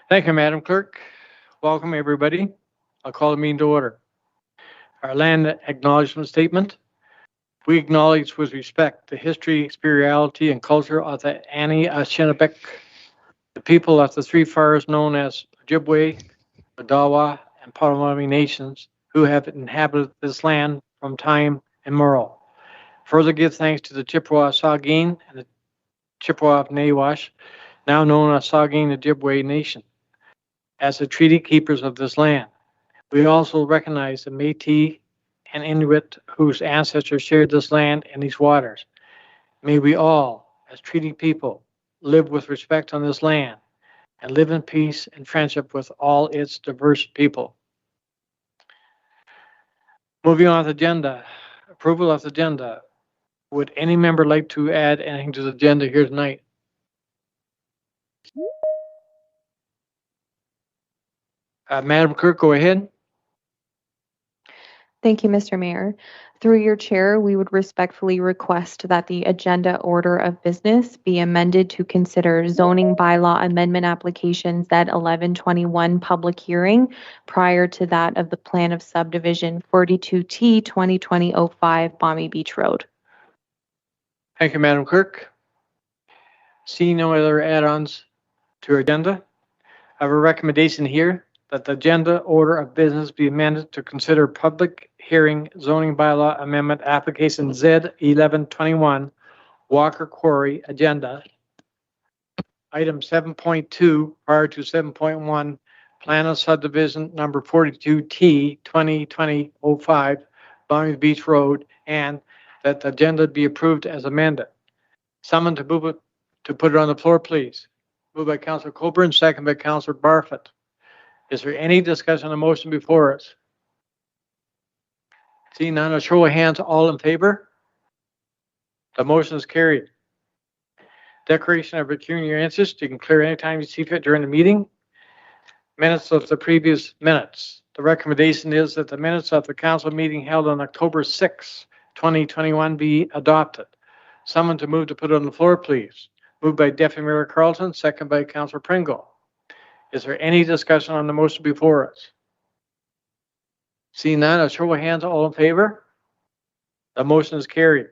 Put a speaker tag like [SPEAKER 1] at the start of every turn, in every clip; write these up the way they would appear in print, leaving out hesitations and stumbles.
[SPEAKER 1] Thank you, Madam Clerk. Welcome, everybody. I'll call the meeting to order. Our land acknowledgement statement. We acknowledge with respect the history, spirituality, and culture of the Anishinaabe, the people of the three fires known as Ojibwe, Odawa, and Potawatomi nations who have inhabited this land from time immemorial. Further give thanks to the Chippewa Saugeen and the Chippewa Nawash, now known as Saugeen Ojibwe Nation, as the treaty keepers of this land. We also recognize the Métis and Inuit whose ancestors shared this land and these waters. May we all, as treaty people, live with respect on this land and live in peace and friendship with all its diverse people. Moving on to the agenda, approval of the agenda. Would any member like to add anything to the agenda here tonight? Madam Clerk, go ahead.
[SPEAKER 2] Thank you, Mr. Mayor. Through your chair, we would respectfully request that the agenda order of business be amended to consider zoning bylaw amendment applications at 1121 public hearing prior to that of the plan of subdivision 42T 2020-05 Balmy Beach Road.
[SPEAKER 1] Thank you, Madam Clerk. Seeing no other add-ons to our agenda, I have a recommendation here that the agenda order of business be amended to consider public hearing zoning bylaw amendment application Z1121 Walker Quarry agenda. Item 7.2 prior to 7.1 plan of subdivision number 42T 2020-05 Balmy Beach Road, and that the agenda be approved as amended. Someone to move it, to put it on the floor, please. Moved by Councillor Coburn, second by Councillor Barfoot. Is there any discussion on the motion before us? Seeing none, a show of hands, all in favor? The motion is carried. Declaration of pecuniary interest, you can clear anytime you see fit during the meeting. Minutes of the previous minutes. The recommendation is that the minutes of the council meeting held on October 6, 2021 be adopted. Someone to move to put it on the floor, please. Moved by Deputy Mayor Carlton, second by Councillor Pringle. Is there any discussion on the motion before us? Seeing none, a show of hands, all in favor? The motion is carried.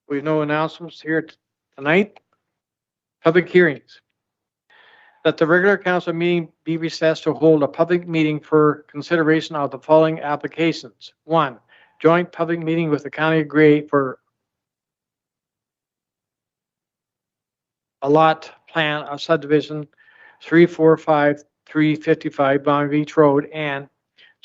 [SPEAKER 1] We have no announcements here tonight. Public hearings. That the regular council meeting be recessed to hold a public meeting for consideration of the following applications. 1. Joint public meeting with the County of Grey for a lot plan of subdivision 345-355 Balmy Beach Road and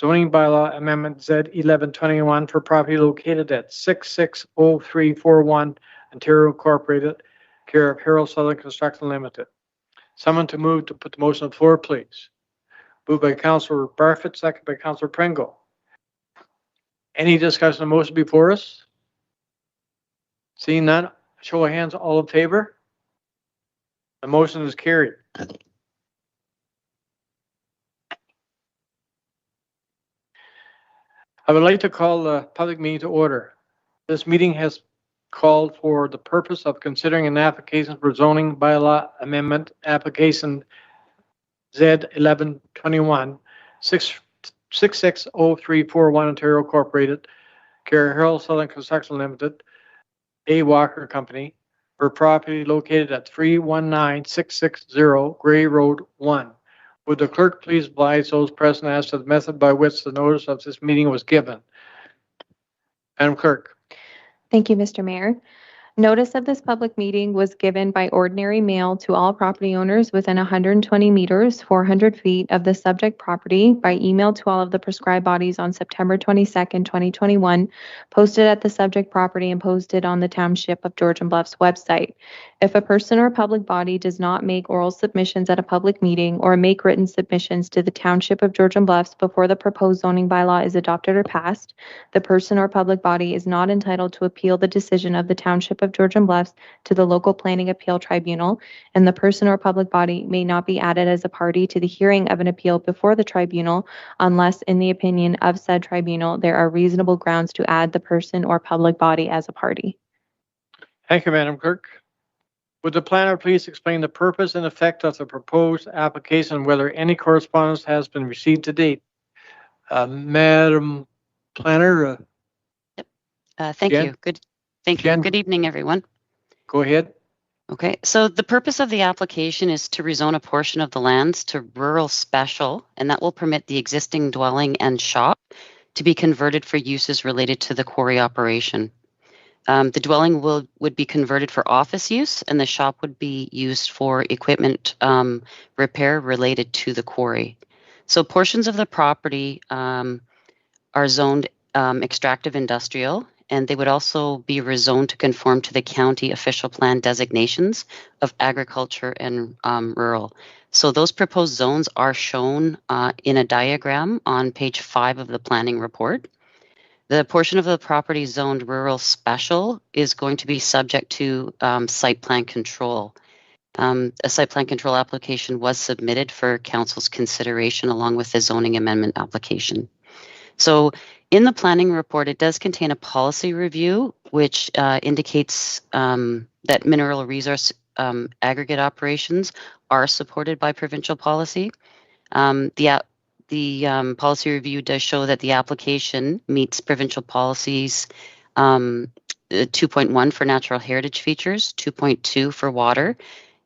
[SPEAKER 1] zoning bylaw amendment Z1121 for property located at 660341 Ontario Incorporated, care of Harold Southern Construction Limited. Someone to move to put the motion on the floor, please. Moved by Councillor Barfoot, second by Councillor Pringle. Any discussion on the motion before us? Seeing none, show of hands, all in favor? The motion is carried. I would like to call the public meeting to order. This meeting has called for the purpose of considering an application for zoning bylaw amendment application Z1121 660341 Ontario Incorporated, care of Harold Southern Construction Limited, A. Walker Company, for property located at 319660 Gray Road 1. Would the clerk please advise those present as to the method by which the notice of this meeting was given? Madam Clerk.
[SPEAKER 2] Thank you, Mr. Mayor. Notice of this public meeting was given by ordinary mail to all property owners within 120 meters, 400 feet of the subject property, by email to all of the prescribed bodies on September 22nd, 2021, posted at the subject property and posted on the Township of Georgian Bluffs website. If a person or public body does not make oral submissions at a public meeting or make written submissions to the Township of Georgian Bluffs before the proposed zoning bylaw is adopted or passed, the person or public body is not entitled to appeal the decision of the Township of Georgian Bluffs to the local planning appeal tribunal, and the person or public body may not be added as a party to the hearing of an appeal before the tribunal unless, in the opinion of said tribunal, there are reasonable grounds to add the person or public body as a party.
[SPEAKER 1] Thank you, Madam Clerk. Would the planner please explain the purpose and effect of the proposed application and whether any correspondence has been received to date? Madam Planner,
[SPEAKER 3] Thank
[SPEAKER 1] Jen?
[SPEAKER 3] you. Thank
[SPEAKER 1] Jen?
[SPEAKER 3] you. Good evening, everyone.
[SPEAKER 1] Go ahead.
[SPEAKER 3] Okay, so the purpose of the application is to rezone a portion of the lands to rural special, and that will permit the existing dwelling and shop to be converted for uses related to the quarry operation. The dwelling would be converted for office use, and the shop would be used for equipment repair related to the quarry. So portions of the property are zoned extractive industrial, and they would also be rezoned to conform to the county official plan designations of agriculture and rural. So those proposed zones are shown in a diagram on page 5 of the planning report. The portion of the property zoned rural special is going to be subject to site plan control. A site plan control application was submitted for council's consideration along with the zoning amendment application. So in the planning report, it does contain a policy review, which indicates that mineral resource aggregate operations are supported by provincial policy. The policy review does show that the application meets provincial policies 2.1 for natural heritage features, 2.2 for water,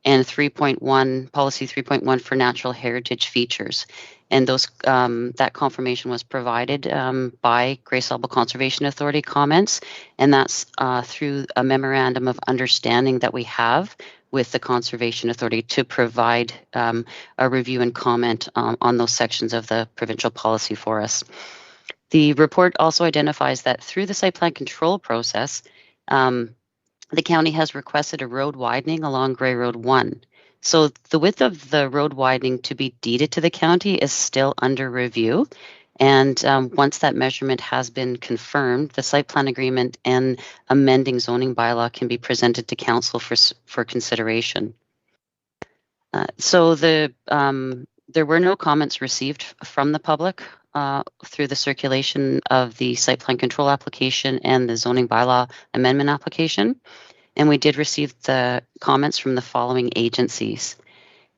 [SPEAKER 3] and 3.1 policy 3.1 for natural heritage features. And those that confirmation was provided by Grey Sauble Conservation Authority comments, and that's through a memorandum of understanding that we have with the Conservation Authority to provide a review and comment on those sections of the provincial policy for us. The report also identifies that through the site plan control process, the county has requested a road widening along Grey Road 1. So the width of the road widening to be deeded to the county is still under review. And once that measurement has been confirmed, the site plan agreement and amending zoning bylaw can be presented to council for consideration. So there were no comments received from the public through the circulation of the site plan control application and the zoning bylaw amendment application. And we did receive the comments from the following agencies.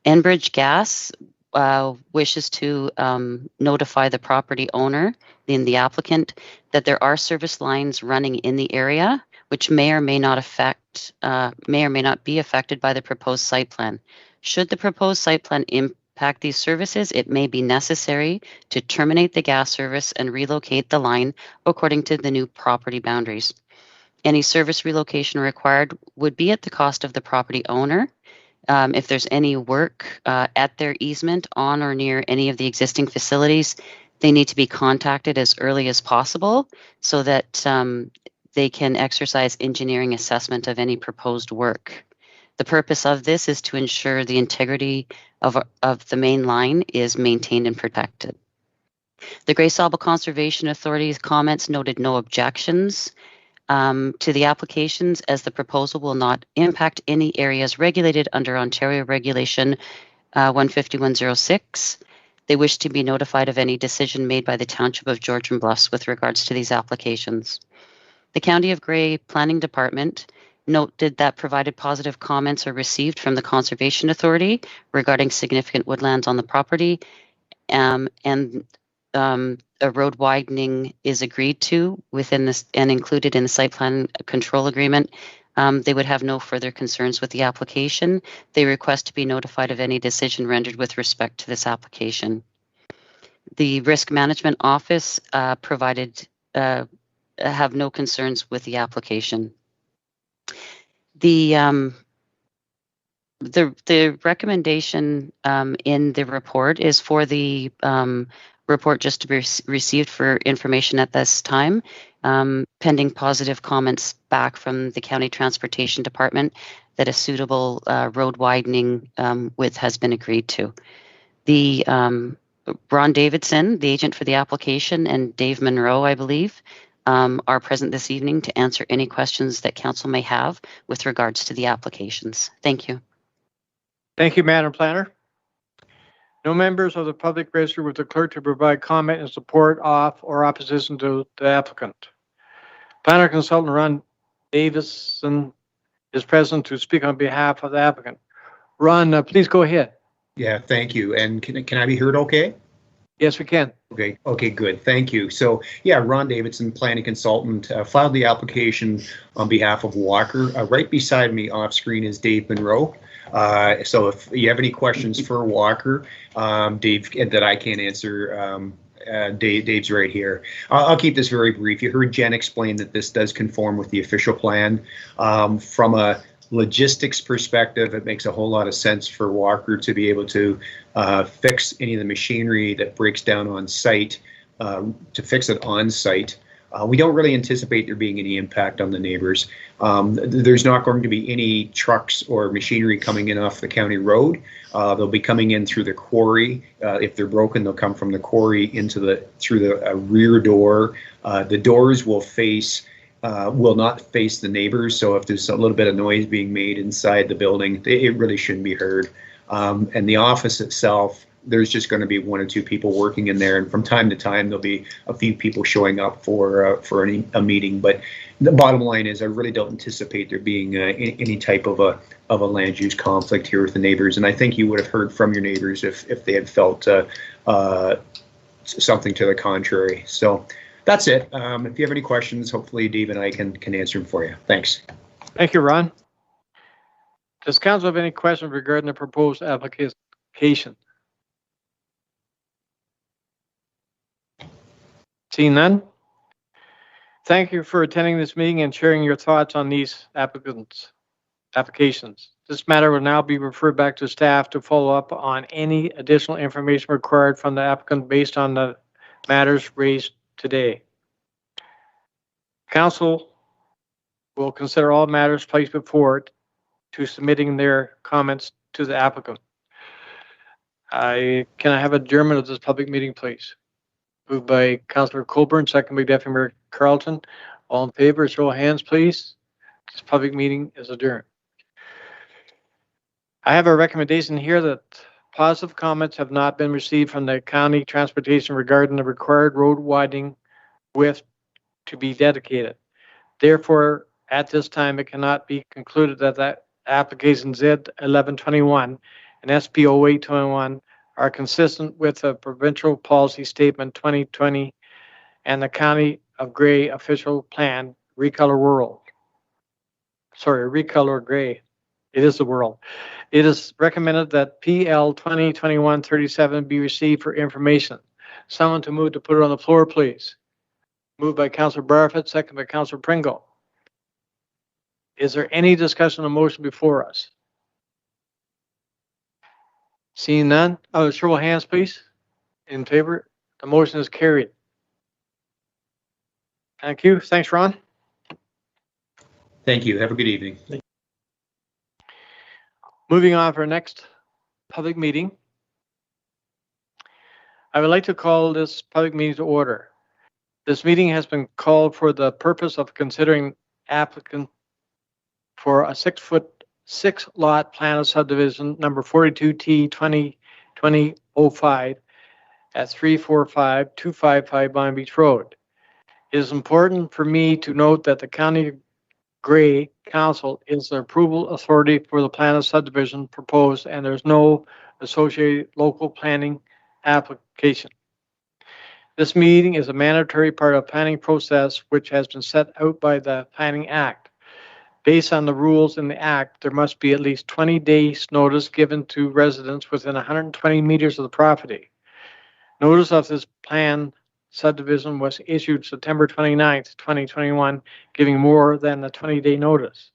[SPEAKER 3] Enbridge Gas wishes to notify the property owner and the applicant that there are service lines running in the area, which may or may not be affected by the proposed site plan. Should the proposed site plan impact these services, it may be necessary to terminate the gas service and relocate the line according to the new property boundaries. Any service relocation required would be at the cost of the property owner. If there's any work at their easement on or near any of the existing facilities, they need to be contacted as early as possible so that they can exercise engineering assessment of any proposed work. The purpose of this is to ensure the integrity of the main line is maintained and protected. The Grey Sauble Conservation Authority's comments noted no objections to the applications, as the proposal will not impact any areas regulated under Ontario Regulation 15106. They wish to be notified of any decision made by the Township of Georgian Bluffs with regards to these applications. The County of Grey Planning Department noted that provided positive comments are received from the Conservation Authority regarding significant woodlands on the property, and a road widening is agreed to within this and included in the site plan control agreement. They would have no further concerns with the application. They request to be notified of any decision rendered with respect to this application. The Risk Management Office have no concerns with the application. The recommendation in the report is for the report just to be received for information at this time, pending positive comments back from the County Transportation Department that a suitable road widening width has been agreed to. The Ron Davidson, the agent for the application, and Dave Monroe, I believe, are present this evening to answer any questions that council may have with regards to the applications. Thank you.
[SPEAKER 1] Thank you, Madam Planner. No members of the public registered with the clerk to provide comment in support of or opposition to the applicant. Planner consultant Ron Davison is present to speak on behalf of the applicant. Ron, please go ahead.
[SPEAKER 4] Yeah, thank you. And can I be heard okay?
[SPEAKER 1] Yes, we can.
[SPEAKER 4] Okay, good. Thank you. So, yeah, Ron Davidson, planning consultant, filed the application on behalf of Walker. Right beside me off screen is Dave Monroe. So if you have any questions for Walker, Dave, that I can't answer, Dave's right here. I'll keep this very brief. You heard Jen explain that this does conform with the official plan. From a logistics perspective, it makes a whole lot of sense for Walker to be able to fix any of the machinery that breaks down on site, to fix it on site. We don't really anticipate there being any impact on the neighbors. There's not going to be any trucks or machinery coming in off the county road. They'll be coming in through the quarry. If they're broken, they'll come from the quarry through the rear door. The doors will not face the neighbors. So if there's a little bit of noise being made inside the building, it really shouldn't be heard. And the office itself, there's just going to be one or two people working in there, and from time to time there'll be a few people showing up for a meeting. But the bottom line is, I really don't anticipate there being any type of a land use conflict here with the neighbors. And I think you would have heard from your neighbors if they had felt something to the contrary. So that's it. If you have any questions, hopefully Dave and I can answer them for you. Thanks.
[SPEAKER 1] Thank you, Ron. Does council have any questions regarding the proposed application? Seeing none. Thank you for attending this meeting and sharing your thoughts on these applications. This matter will now be referred back to staff to follow up on any additional information required from the applicant based on the matters raised today. Council will consider all matters placed before it to submitting their comments to the applicant. Can I have adjournment of this public meeting, please? Moved by Councillor Colburn, second by Deputy Mayor Carlton. All in favor, show of hands, please. This public meeting is adjourned. I have a recommendation here that positive comments have not been received from the county transportation regarding the required road widening width to be dedicated. Therefore, at this time, it cannot be concluded that application Z1121 and SP 0821 are consistent with the provincial policy statement 2020 and the County of Gray official plan, Recolor Gray. It is the world. It is recommended that PL 2021-37 be received for information. Someone to move to put it on the floor, please. Moved by Councillor Barfoot, second by Councillor Pringle. Is there any discussion on the motion before us? Seeing none, show of hands, please. In favor, the motion is carried. Thank you. Thanks, Ron.
[SPEAKER 4] Thank you. Have a good evening.
[SPEAKER 1] Moving on for our next public meeting. I would like to call this public meeting to order. This meeting has been called for the purpose of considering applicant for a 6-lot plan of subdivision number 42T 2020-05 at 345-255 Bonnie Beach Road. It is important for me to note that the County Gray Council is the approval authority for the plan of subdivision proposed, and there's no associated local planning application. This meeting is a mandatory part of the planning process which has been set out by the Planning Act. Based on the rules in the Act, there must be at least 20 days notice given to residents within 120 meters of the property. Notice of this plan subdivision was issued September 29th, 2021, giving more than the 20-day notice.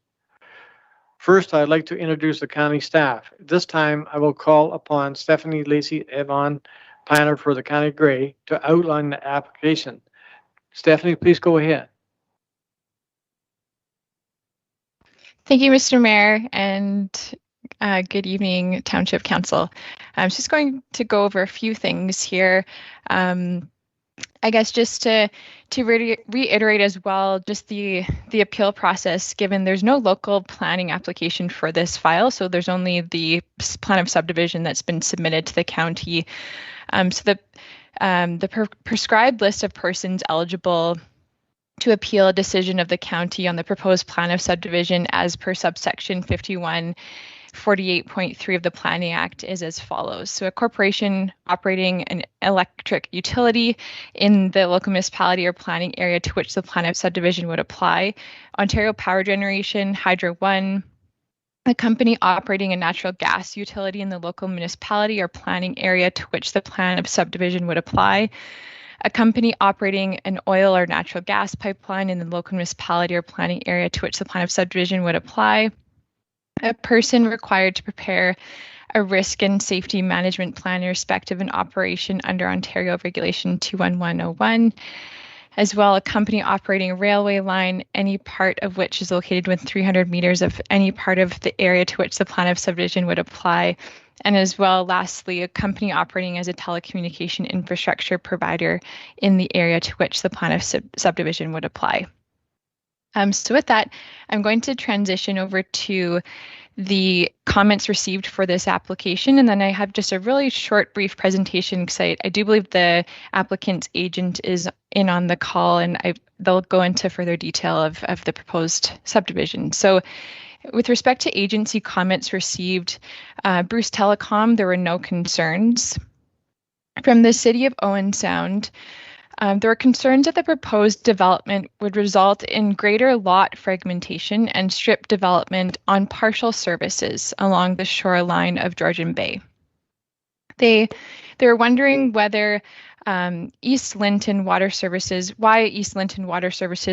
[SPEAKER 1] First, I'd like to introduce the county staff. This time, I will call upon Stephanie Lacey Evon, planner for the County Gray, to outline the application. Stephanie, please go ahead.
[SPEAKER 5] Thank you, Mr. Mayor, and good evening, Township Council. I'm just going to go over a few things here. I guess just to reiterate as well, just the appeal process, given there's no local planning application for this file, so there's only the plan of subdivision that's been submitted to the county. So the prescribed list of persons eligible to appeal a decision of the county on the proposed plan of subdivision as per subsection 5148.3 of the Planning Act is as follows. So a corporation operating an electric utility in the local municipality or planning area to which the plan of subdivision would apply, Ontario Power Generation, Hydro One, a company operating a natural gas utility in the local municipality or planning area to which the plan of subdivision would apply, a company operating an oil or natural gas pipeline in the local municipality or planning area to which the plan of subdivision would apply, a person required to prepare a risk and safety management plan in respect of an operation under Ontario Regulation 21101, as well a company operating a railway line, any part of which is located within 300 meters of any part of the area to which the plan of subdivision would apply, and as well, lastly, a company operating as a telecommunication infrastructure provider in the area to which the plan of subdivision would apply. So with that, I'm going to transition over to the comments received for this application, and then I have just a really short, brief presentation because I do believe the applicant's agent is in on the call, and they'll go into further detail of the proposed subdivision. So with respect to agency comments received, Bruce Telecom, there were no concerns. From the City of Owen Sound, there were concerns that the proposed development would result in greater lot fragmentation and strip development on partial services along the shoreline of Georgian Bay. They were wondering whether East Linton Water Services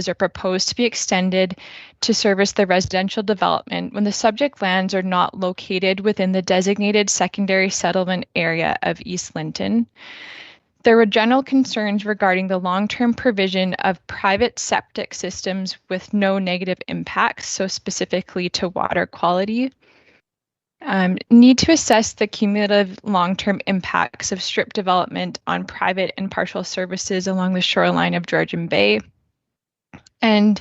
[SPEAKER 5] are proposed to be extended to service the residential development when the subject lands are not located within the designated secondary settlement area of East Linton. There were general concerns regarding the long-term provision of private septic systems with no negative impacts, so specifically to water quality. Need to assess the cumulative long-term impacts of strip development on private and partial services along the shoreline of Georgian Bay. And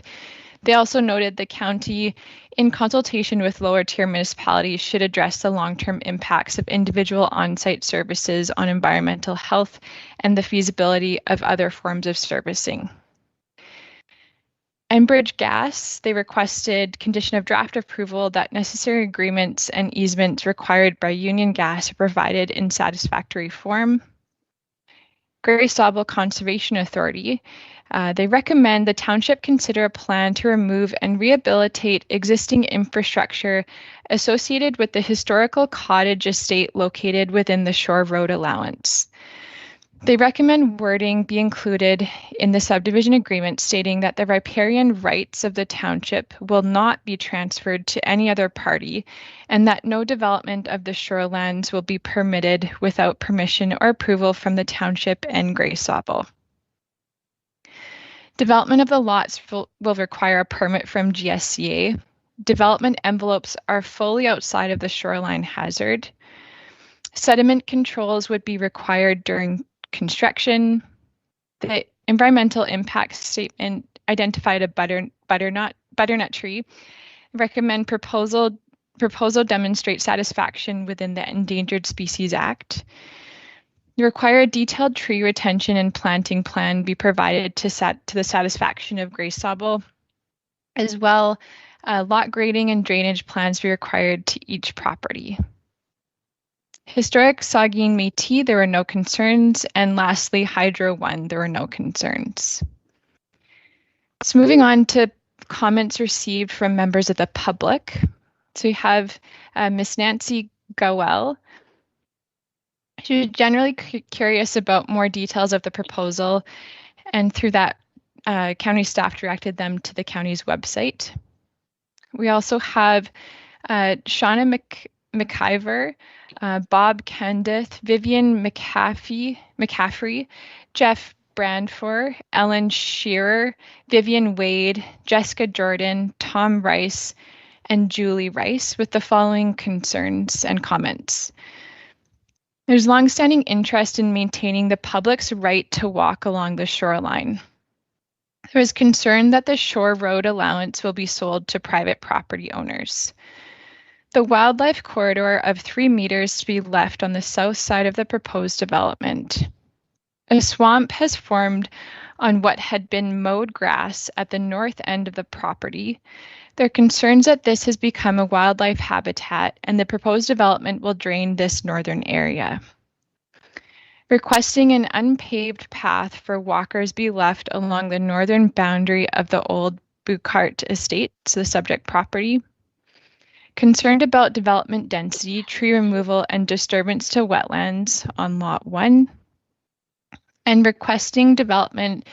[SPEAKER 5] they also noted the county, in consultation with lower tier municipalities, should address the long-term impacts of individual on-site services on environmental health and the feasibility of other forms of servicing. Enbridge Gas, they requested condition of draft approval that necessary agreements and easements required by Union Gas are provided in satisfactory form. Grey Stauble Conservation Authority, they recommend the township consider a plan to remove and rehabilitate existing infrastructure associated with the historical cottage estate located within the Shore Road allowance. They recommend wording be included in the subdivision agreement stating that the riparian rights of the township will not be transferred to any other party and that no development of the shorelands will be permitted without permission or approval from the township and Grey Stauble. Development of the lots will require a permit from GSCA. Development envelopes are fully outside of the shoreline hazard. Sediment controls would be required during construction. The environmental impact statement identified a butternut tree. Recommend proposal demonstrate satisfaction within the Endangered Species Act. Require a detailed tree retention and planting plan be provided to the satisfaction of Grey Stauble. As well, lot grading and drainage plans be required to each property. Historic Saugeen Métis, there were no concerns. And lastly, Hydro One, there were no concerns. So moving on to comments received from members of the public. So we have Miss Nancy Gowell. She was generally curious about more details of the proposal, and through that, county staff directed them to the county's website. We also have Shauna McIver, Bob Candith, Vivian McCaffrey, Jeff Brandfor, Ellen Shearer, Vivian Wade, Jessica Jordan, Tom Rice, and Julie Rice with the following concerns and comments. There's longstanding interest in maintaining the public's right to walk along the shoreline. There is concern that the shore road allowance will be sold to private property owners. The wildlife corridor of 3 meters to be left on the south side of the proposed development. A swamp has formed on what had been mowed grass at the north end of the property. There are concerns that this has become a wildlife habitat and the proposed development will drain this northern area. Requesting an unpaved path for walkers be left along the northern boundary of the old Bucart estate, so the subject property. Concerned about development density, tree removal, and disturbance to wetlands on Lot 1. And requesting development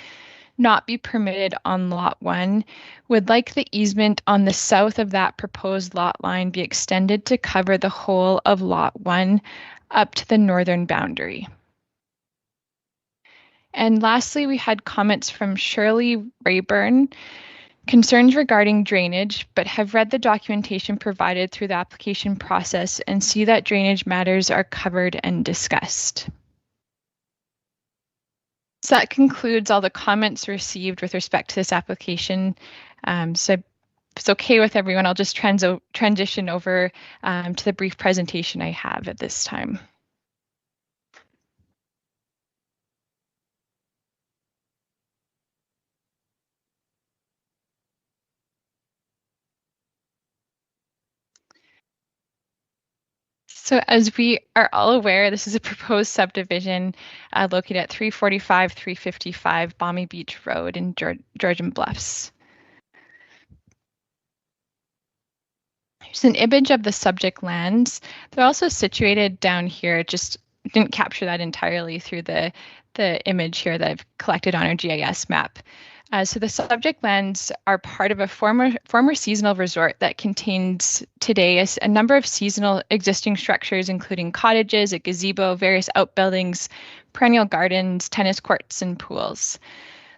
[SPEAKER 5] not be permitted on Lot 1, would like the easement on the south of that proposed lot line be extended to cover the whole of Lot 1 up to the northern boundary. And lastly, we had comments from Shirley Rayburn, concerns regarding drainage, but have read the documentation provided through the application process and see that drainage matters are covered and discussed. So that concludes all the comments received with respect to this application. So if it's okay with everyone, I'll just transition over to the brief presentation I have at this time. So as we are all aware, this is a proposed subdivision located at 345, 355 Balmy Beach Road in Georgian Bluffs. Here's an image of the subject lands. They're also situated down here. Just didn't capture that entirely through the image here that I've collected on our GIS map. So the subject lands are part of a former seasonal resort that contains today a number of seasonal existing structures, including cottages, a gazebo, various outbuildings, perennial gardens, tennis courts, and pools.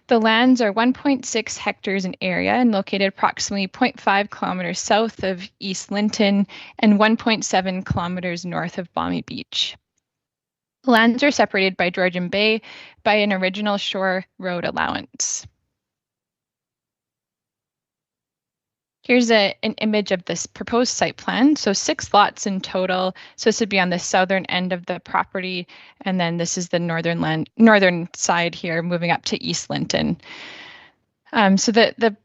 [SPEAKER 5] The lands are 1.6 hectares in area and located approximately 0.5 kilometers south of East Linton and 1.7 kilometers north of Balmy Beach. The lands are separated by Georgian Bay by an original shore road allowance. Here's an image of this proposed site plan. So 6 lots in total. So this would be on the southern end of the property. And then this is the northern side here, moving up to East Linton. So the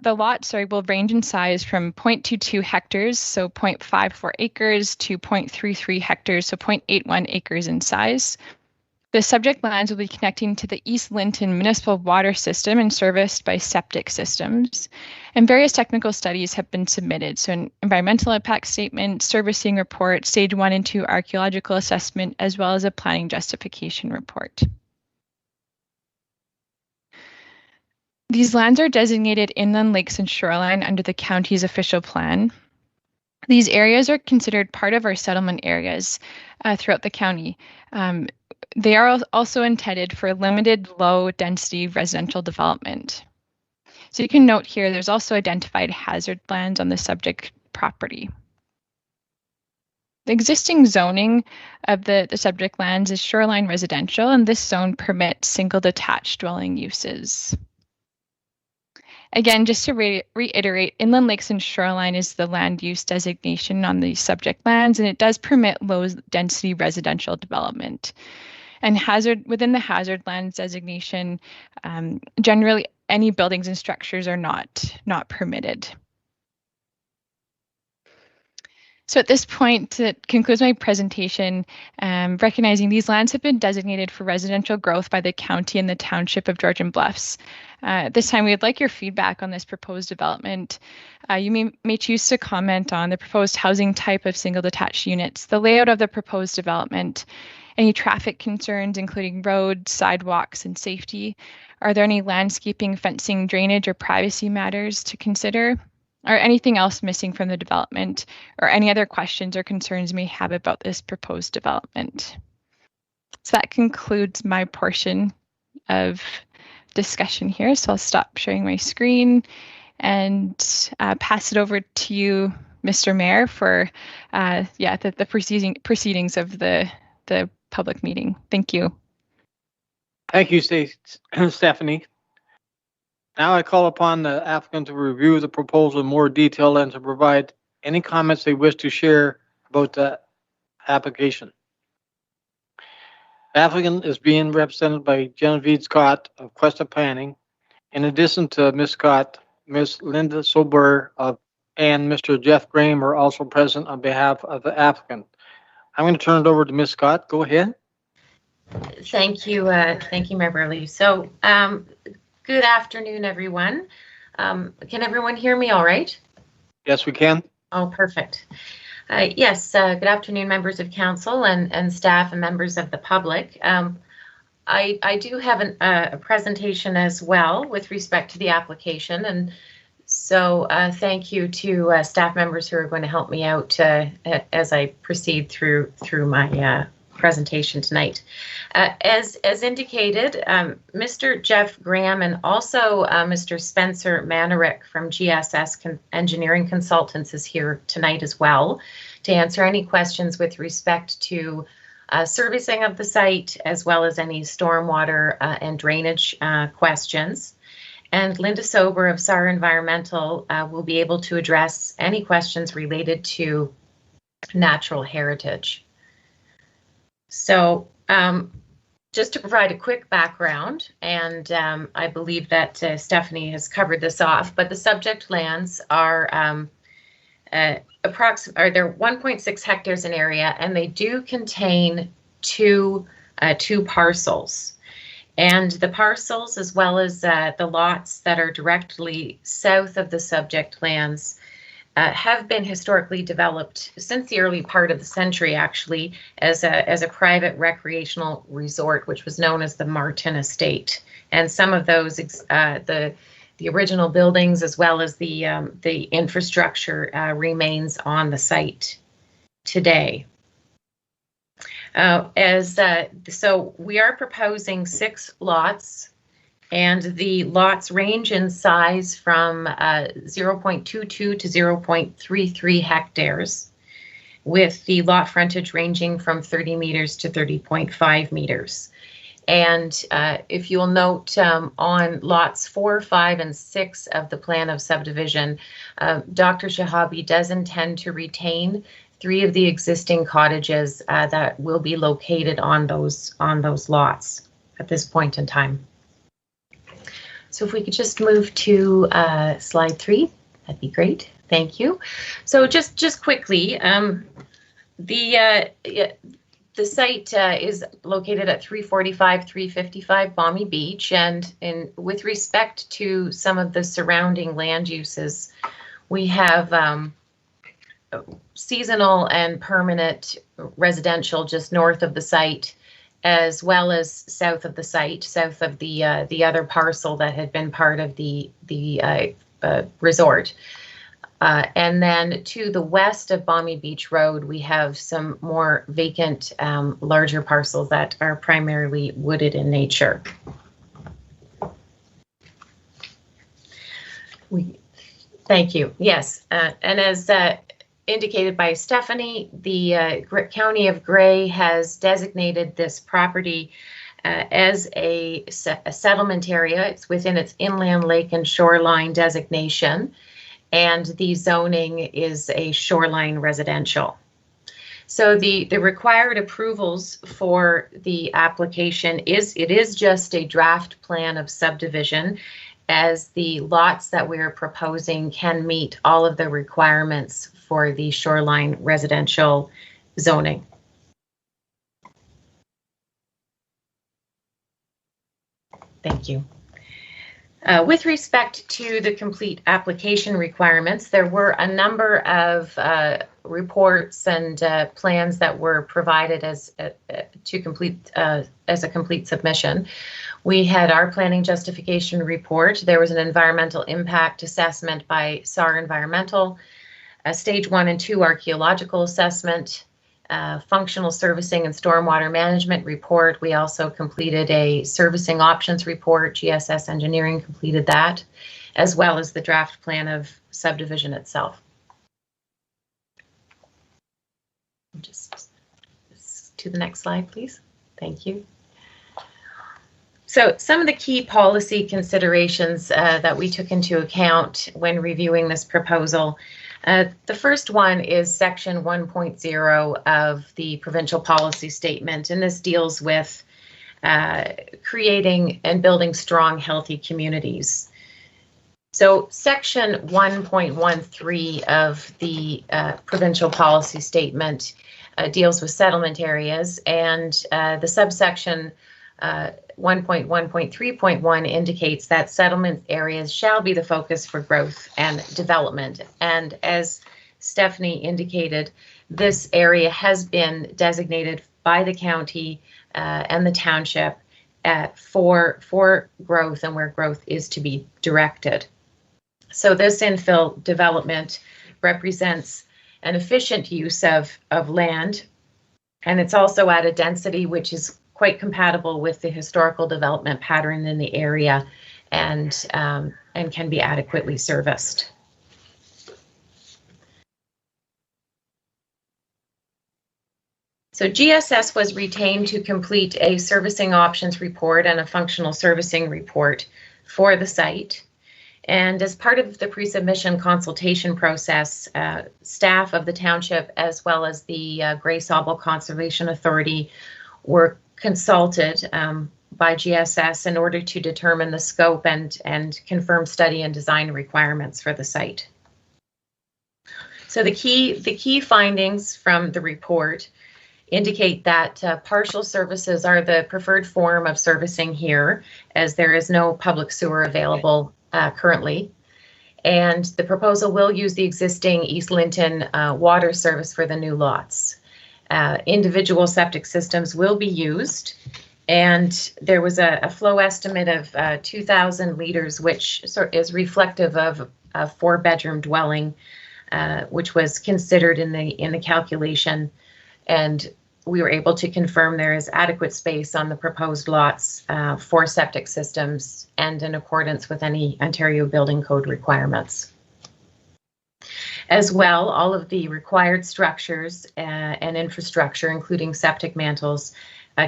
[SPEAKER 5] lots will range in size from 0.22 hectares, so 0.54 acres, to 0.33 hectares, so 0.81 acres in size. The subject lands will be connecting to the East Linton municipal water system and serviced by septic systems. And various technical studies have been submitted. So an environmental impact statement, servicing report, stage 1 and 2 archaeological assessment, as well as a planning justification report. These lands are designated inland lakes and shoreline under the county's official plan. These areas are considered part of our settlement areas throughout the county. They are also intended for limited low-density residential development. So you can note here, there's also identified hazard lands on the subject property. The existing zoning of the subject lands is shoreline residential, and this zone permits single detached dwelling uses. Again, just to reiterate, inland lakes and shoreline is the land use designation on the subject lands, and it does permit low-density residential development. And within the hazard lands designation, generally any buildings and structures are not permitted. So at this point, that concludes my presentation, recognizing these lands have been designated for residential growth by the county and the township of Georgian Bluffs. At this time, we would like your feedback on this proposed development. You may choose to comment on the proposed housing type of single detached units, the layout of the proposed development, any traffic concerns, including roads, sidewalks, and safety. Are there any landscaping, fencing, drainage, or privacy matters to consider? Or anything else missing from the development, or any other questions or concerns you may have about this proposed development? So that concludes my portion of discussion here. So I'll stop sharing my screen and pass it over to you, Mr. Mayor, for the proceedings of the the public meeting. Thank you.
[SPEAKER 1] Thank you, Stephanie. Now I call upon the applicant to review the proposal in more detail and to provide any comments they wish to share about the application. The applicant is being represented by Genevieve Scott of Questa Planning. In addition to Ms. Scott, Ms. Linda Sober and Mr. Jeff Graham are also present on behalf of the applicant. I'm going to turn it over to Ms. Scott. Go ahead.
[SPEAKER 6] Thank you, Member Lee. So, good afternoon, everyone. Can everyone hear me all right?
[SPEAKER 1] Yes, we can.
[SPEAKER 6] Oh, perfect. Yes, good afternoon, members of council and staff and members of the public. I do have a presentation as well with respect to the application, and so thank you to staff members who are going to help me out as I proceed through my presentation tonight. As indicated, Mr. Jeff Graham and also Mr. Spencer Manerick from GSS Engineering Consultants is here tonight as well to answer any questions with respect to servicing of the site, as well as any stormwater and drainage questions. And Linda Sober of SAR Environmental will be able to address any questions related to natural heritage. So just to provide a quick background, and I believe that Stephanie has covered this off, but the subject lands are they're 1.6 hectares in area, and they do contain two parcels. And the parcels, as well as the lots that are directly south of the subject lands, have been historically developed since the early part of the century, actually, as a private recreational resort, which was known as the Martin Estate. And some of those, the original buildings, as well as the infrastructure, remains on the site today. So we are proposing 6 lots, and the lots range in size from 0.22 to 0.33 hectares, with the lot frontage ranging from 30 meters to 30.5 meters. And if you'll note on lots 4, 5, and 6 of the plan of subdivision, Dr. Shahabi does intend to retain 3 of the existing cottages that will be located on those lots at this point in time. So if we could just move to slide 3, that'd be great. Thank you. So just quickly, the site is located at 355 Balmy Beach, and with respect to some of the surrounding land uses, we have seasonal and permanent residential just north of the site, as well as south of the site, south of the other parcel that had been part of the resort. And then to the west of Balmy Beach Road, we have some more vacant, larger parcels that are primarily wooded in nature. Thank you. Yes, and as indicated by Stephanie, the County of Grey has designated this property as a settlement area. It's within its inland lake and shoreline designation, and the zoning is a shoreline residential. So the required approvals for the application is just a draft plan of subdivision, as the lots that we are proposing can meet all of the requirements for the shoreline residential zoning. Thank you. With respect to the complete application requirements, there were a number of reports and plans that were provided as a complete submission. We had our planning justification report. There was an environmental impact assessment by SAR Environmental, a stage 1 and 2 archaeological assessment, functional servicing and stormwater management report. We also completed a servicing options report. GSS Engineering completed that, as well as the draft plan of subdivision itself. Just to the next slide, please. Thank you. So some of the key policy considerations that we took into account when reviewing this proposal. The first one is section 1.0 of the provincial policy statement, and this deals with creating and building strong, healthy communities. So section 1.13 of the provincial policy statement deals with settlement areas, and the subsection 1.1.3.1 indicates that settlement areas shall be the focus for growth and development. And as Stephanie indicated, this area has been designated by the county and the township for growth and where growth is to be directed. So this infill development represents an efficient use of land, and it's also at a density which is quite compatible with the historical development pattern in the area, and can be adequately serviced. So GSS was retained to complete a servicing options report and a functional servicing report for the site. And as part of the pre-submission consultation process, staff of the township as well as the Grey Sauble Conservation Authority were consulted by GSS in order to determine the scope and confirm study and design requirements for the site. So the key findings from the report indicate that partial services are the preferred form of servicing here, as there is no public sewer available currently. And the proposal will use the existing East Linton water service for the new lots. Individual septic systems will be used, and there was a flow estimate of 2,000 liters, which is reflective of a 4-bedroom dwelling, which was considered in the calculation, and we were able to confirm there is adequate space on the proposed lots for septic systems and in accordance with any Ontario Building Code requirements. As well, all of the required structures and infrastructure, including septic mantles,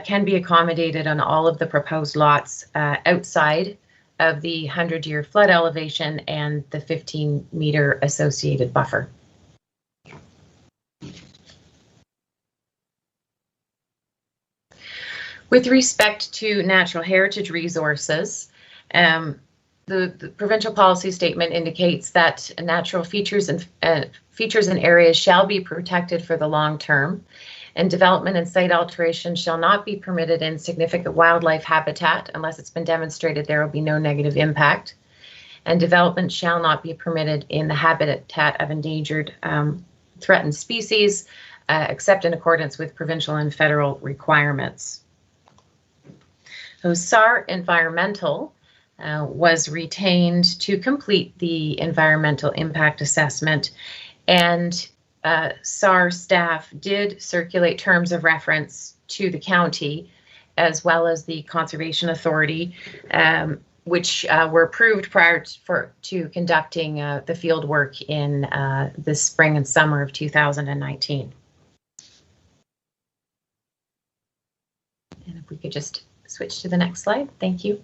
[SPEAKER 6] can be accommodated on all of the proposed lots outside of the 100-year flood elevation and the 15-meter associated buffer. With respect to natural heritage resources, the provincial policy statement indicates that natural features and areas shall be protected for the long term, and development and site alteration shall not be permitted in significant wildlife habitat unless it's been demonstrated there will be no negative impact, and development shall not be permitted in the habitat of endangered threatened species except in accordance with provincial and federal requirements. So SAR Environmental was retained to complete the environmental impact assessment, and SAR staff did circulate terms of reference to the county as well as the Conservation Authority, which were approved prior to conducting the field work in the spring and summer of 2019. And if we could just switch to the next slide, thank you.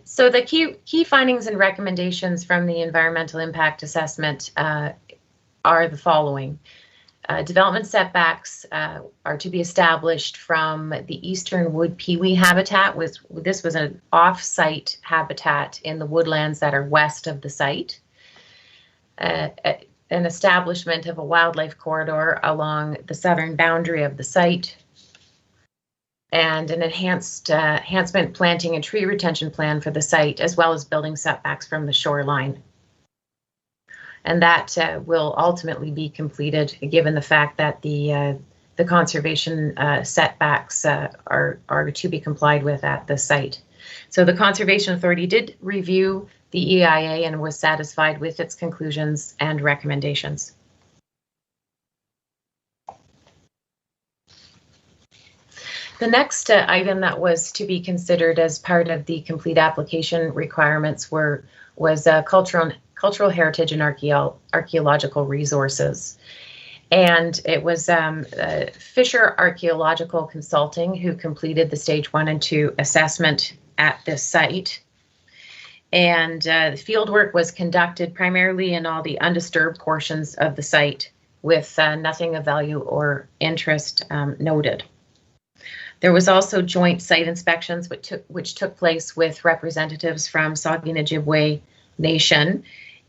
[SPEAKER 6] So the key findings and recommendations from the environmental impact assessment are the following. Development setbacks are to be established from the eastern wood pewee habitat. This was an off-site habitat in the woodlands that are west of the site. An establishment of a wildlife corridor along the southern boundary of the site, and an enhancement planting and tree retention plan for the site, as well as building setbacks from the shoreline. And that will ultimately be completed, given the fact that the conservation setbacks are to be complied with at the site. So the Conservation Authority did review the EIA and was satisfied with its conclusions and recommendations. The next item that was to be considered as part of the complete application requirements was cultural heritage and archaeological resources. And it was Fisher Archaeological Consulting who completed the stage 1 and 2 assessment at this site. And the field work was conducted primarily in all the undisturbed portions of the site, with nothing of value or interest noted. There was also joint site inspections which took place with representatives from Saugeen Ojibwe Nation.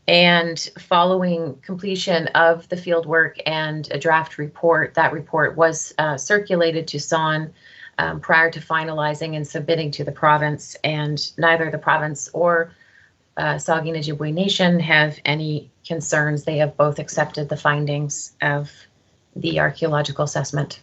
[SPEAKER 6] And following completion of the field work and a draft report, that report was circulated to SON prior to finalizing and submitting to the province, and neither the province or Saugeen Ojibwe Nation have any concerns. They have both accepted the findings of the archaeological assessment.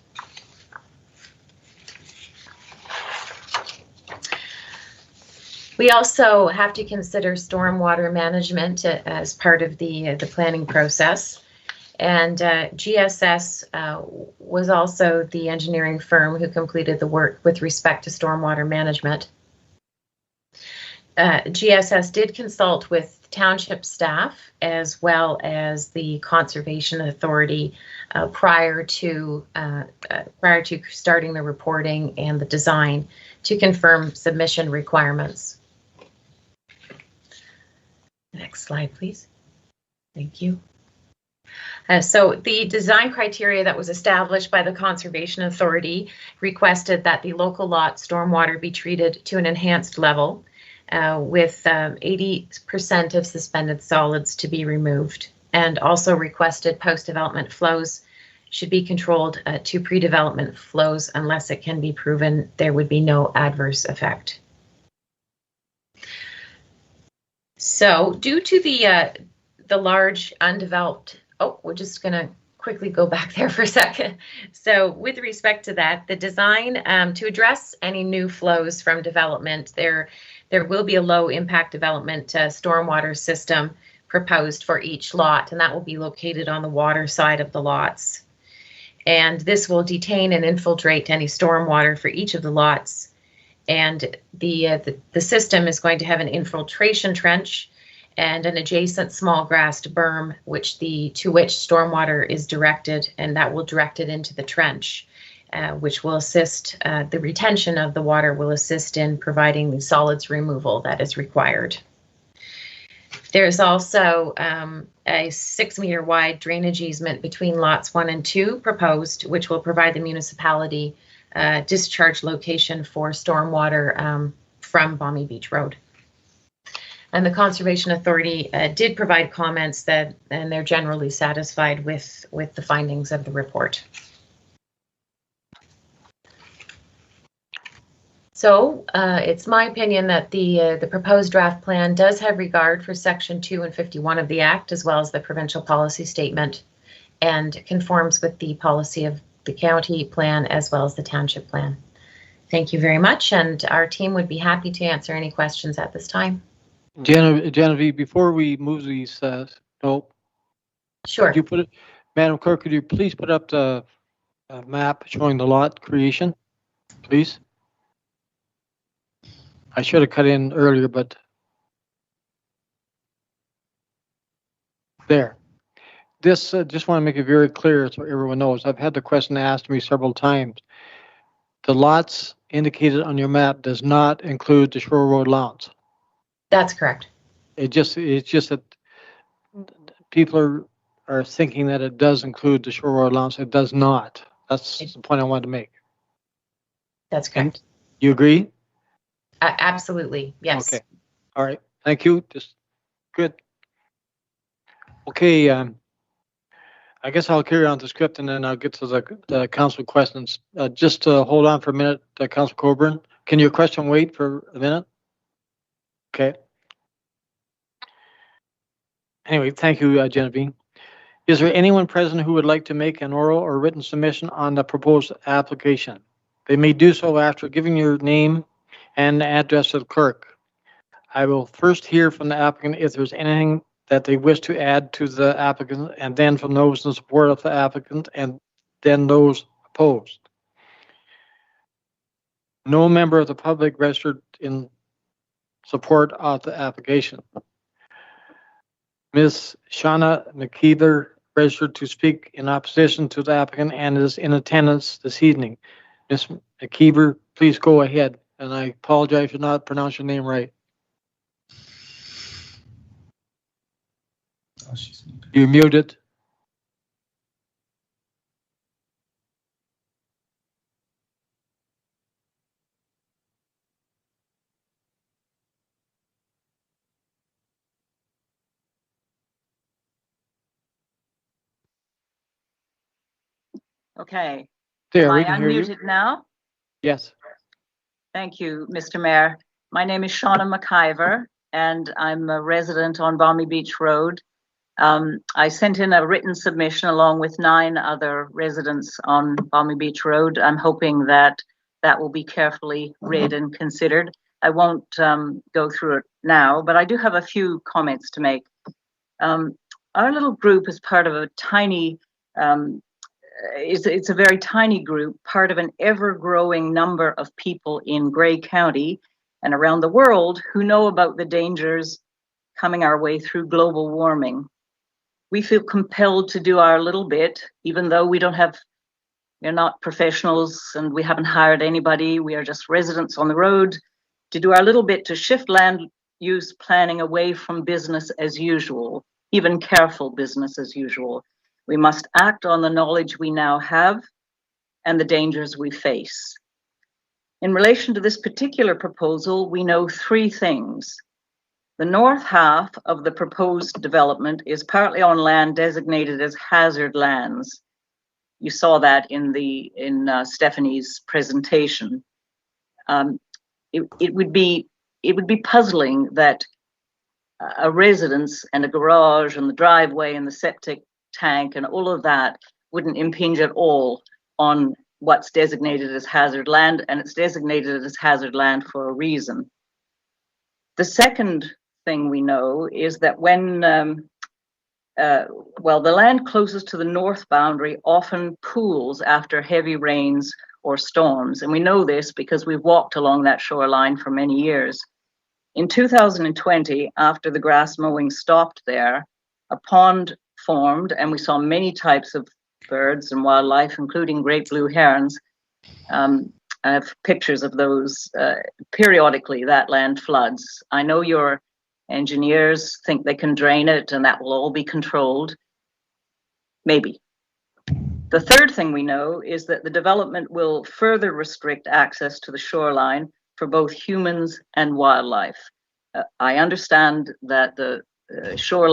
[SPEAKER 6] We also have to consider stormwater management as part of the planning process. And GSS was also the engineering firm who completed the work with respect to stormwater management. GSS did consult with township staff as well as the Conservation Authority prior to starting the reporting and the design to confirm submission requirements. Next slide, please. Thank you. So the design criteria that was established by the Conservation Authority requested that the local lot stormwater be treated to an enhanced level with 80% of suspended solids to be removed, and also requested post-development flows should be controlled to pre-development flows unless it can be proven there would be no adverse effect. So due to the large undeveloped, we're just going to quickly go back there for a second. So with respect to that, the design to address any new flows from development, there will be a low impact development stormwater system proposed for each lot, and that will be located on the water side of the lots. And this will detain and infiltrate any stormwater for each of the lots. And the system is going to have an infiltration trench and an adjacent small grassed berm, to which stormwater is directed, and that will direct it into the trench, which will assist the retention of the water, will assist in providing the solids removal that is required. There's also a 6-meter wide drainage easement between lots 1 and 2 proposed, which will provide the municipality discharge location for stormwater from Balmy Beach Road. And the Conservation Authority did provide comments and they're generally satisfied with the findings of the report. So it's my opinion that the proposed draft plan does have regard for Section 2 and 51 of the Act, as well as the provincial policy statement, and conforms with the policy of the county plan as well as the township plan. Thank you very much, and our team would be happy to answer any questions at this time.
[SPEAKER 1] Genevieve, before we move these,
[SPEAKER 6] Sure.
[SPEAKER 1] Could you put it, Madam Clerk, could you please put up the map showing the lot creation, please? I should have cut in earlier, but there. This, just want to make it very clear so everyone knows. I've had the question asked me several times. The lots indicated on your map does not include the Shore Road allowance.
[SPEAKER 6] That's correct.
[SPEAKER 1] It's just that people are thinking that it does include the Shore Road allowance. It does not. That's the point I wanted to make.
[SPEAKER 6] That's correct.
[SPEAKER 1] And you agree?
[SPEAKER 6] Absolutely, yes.
[SPEAKER 1] Okay. All right. Thank you. Just good. Okay. I guess I'll carry on the script and then I'll get to the council questions. Just hold on for a minute, Council Coburn. Can your question wait for a minute? Okay. Anyway, thank you, Genevieve. Is there anyone present who would like to make an oral or written submission on the proposed application? They may do so after giving your name and the address to the clerk. I will first hear from the applicant if there's anything that they wish to add to the applicant, and then from those in support of the applicant, and then those opposed. No member of the public registered in support of the application. Ms. Shauna McKeither registered to speak in opposition to the applicant and is in attendance this evening. Ms. McKeever, please go ahead. And I apologize for not pronouncing your name right. You're muted.
[SPEAKER 7] Okay.
[SPEAKER 1] There,
[SPEAKER 7] Am
[SPEAKER 1] we
[SPEAKER 7] I
[SPEAKER 1] can hear you.
[SPEAKER 7] unmuted now?
[SPEAKER 1] Yes.
[SPEAKER 7] Thank you, Mr. Mayor. My name is Shauna McIver, and I'm a resident on Balmy Beach Road. I sent in a written submission along with 9 other residents on Balmy Beach Road. I'm hoping that that will be carefully read and considered. I won't go through it now, but I do have a few comments to make. Our little group is part of a tiny it's a very tiny group, part of an ever-growing number of people in Grey County and around the world who know about the dangers coming our way through global warming. We feel compelled to do our little bit, even though we're not professionals and we haven't hired anybody. We are just residents on the road, to do our little bit to shift land use planning away from business as usual, even careful business as usual. We must act on the knowledge we now have and the dangers we face. In relation to this particular proposal, we know 3 things. The north half of the proposed development is partly on land designated as hazard lands. You saw that in Stephanie's presentation. It would be puzzling that a residence and a garage and the driveway and the septic tank and all of that wouldn't impinge at all on what's designated as hazard land, and it's designated as hazard land for a reason. The second thing we know is that when, the land closest to the north boundary often pools after heavy rains or storms, and we know this because we've walked along that shoreline for many years. In 2020, after the grass mowing stopped there, a pond formed, and we saw many types of birds and wildlife, including great blue herons. I have pictures of those. Periodically, that land floods. I know your engineers think they can drain it and that will all be controlled. Maybe. The third thing we know is that the development will further restrict access to the shoreline for both humans and wildlife. I understand that the shore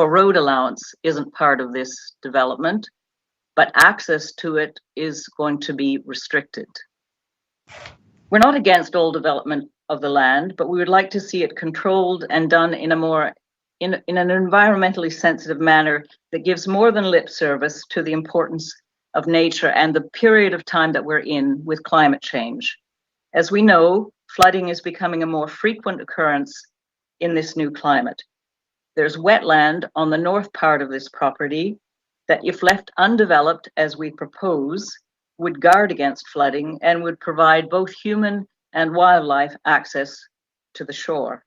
[SPEAKER 7] road allowance isn't part of this development, but access to it is going to be restricted. We're not against all development of the land, but we would like to see it controlled and done in an environmentally sensitive manner that gives more than lip service to the importance of nature and the period of time that we're in with climate change. As we know, flooding is becoming a more frequent occurrence in this new climate. There's wetland on the north part of this property that, if left undeveloped as we propose, would guard against flooding and would provide both human and wildlife access to the shore.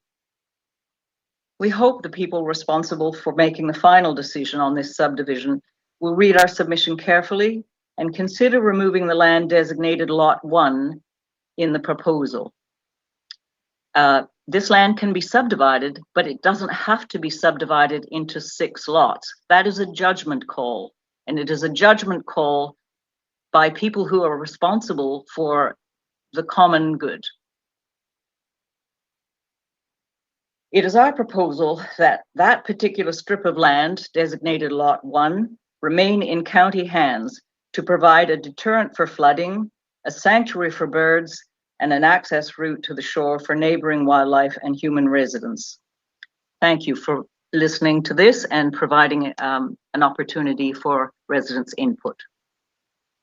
[SPEAKER 7] We hope the people responsible for making the final decision on this subdivision will read our submission carefully and consider removing the land designated Lot 1 in the proposal. This land can be subdivided, but it doesn't have to be subdivided into 6 lots. That is a judgment call, and it is a judgment call by people who are responsible for the common good. It is our proposal that that particular strip of land designated Lot 1 remain in county hands to provide a deterrent for flooding, a sanctuary for birds, and an access route to the shore for neighboring wildlife and human residents. Thank you for listening to this and providing an opportunity for residents' input.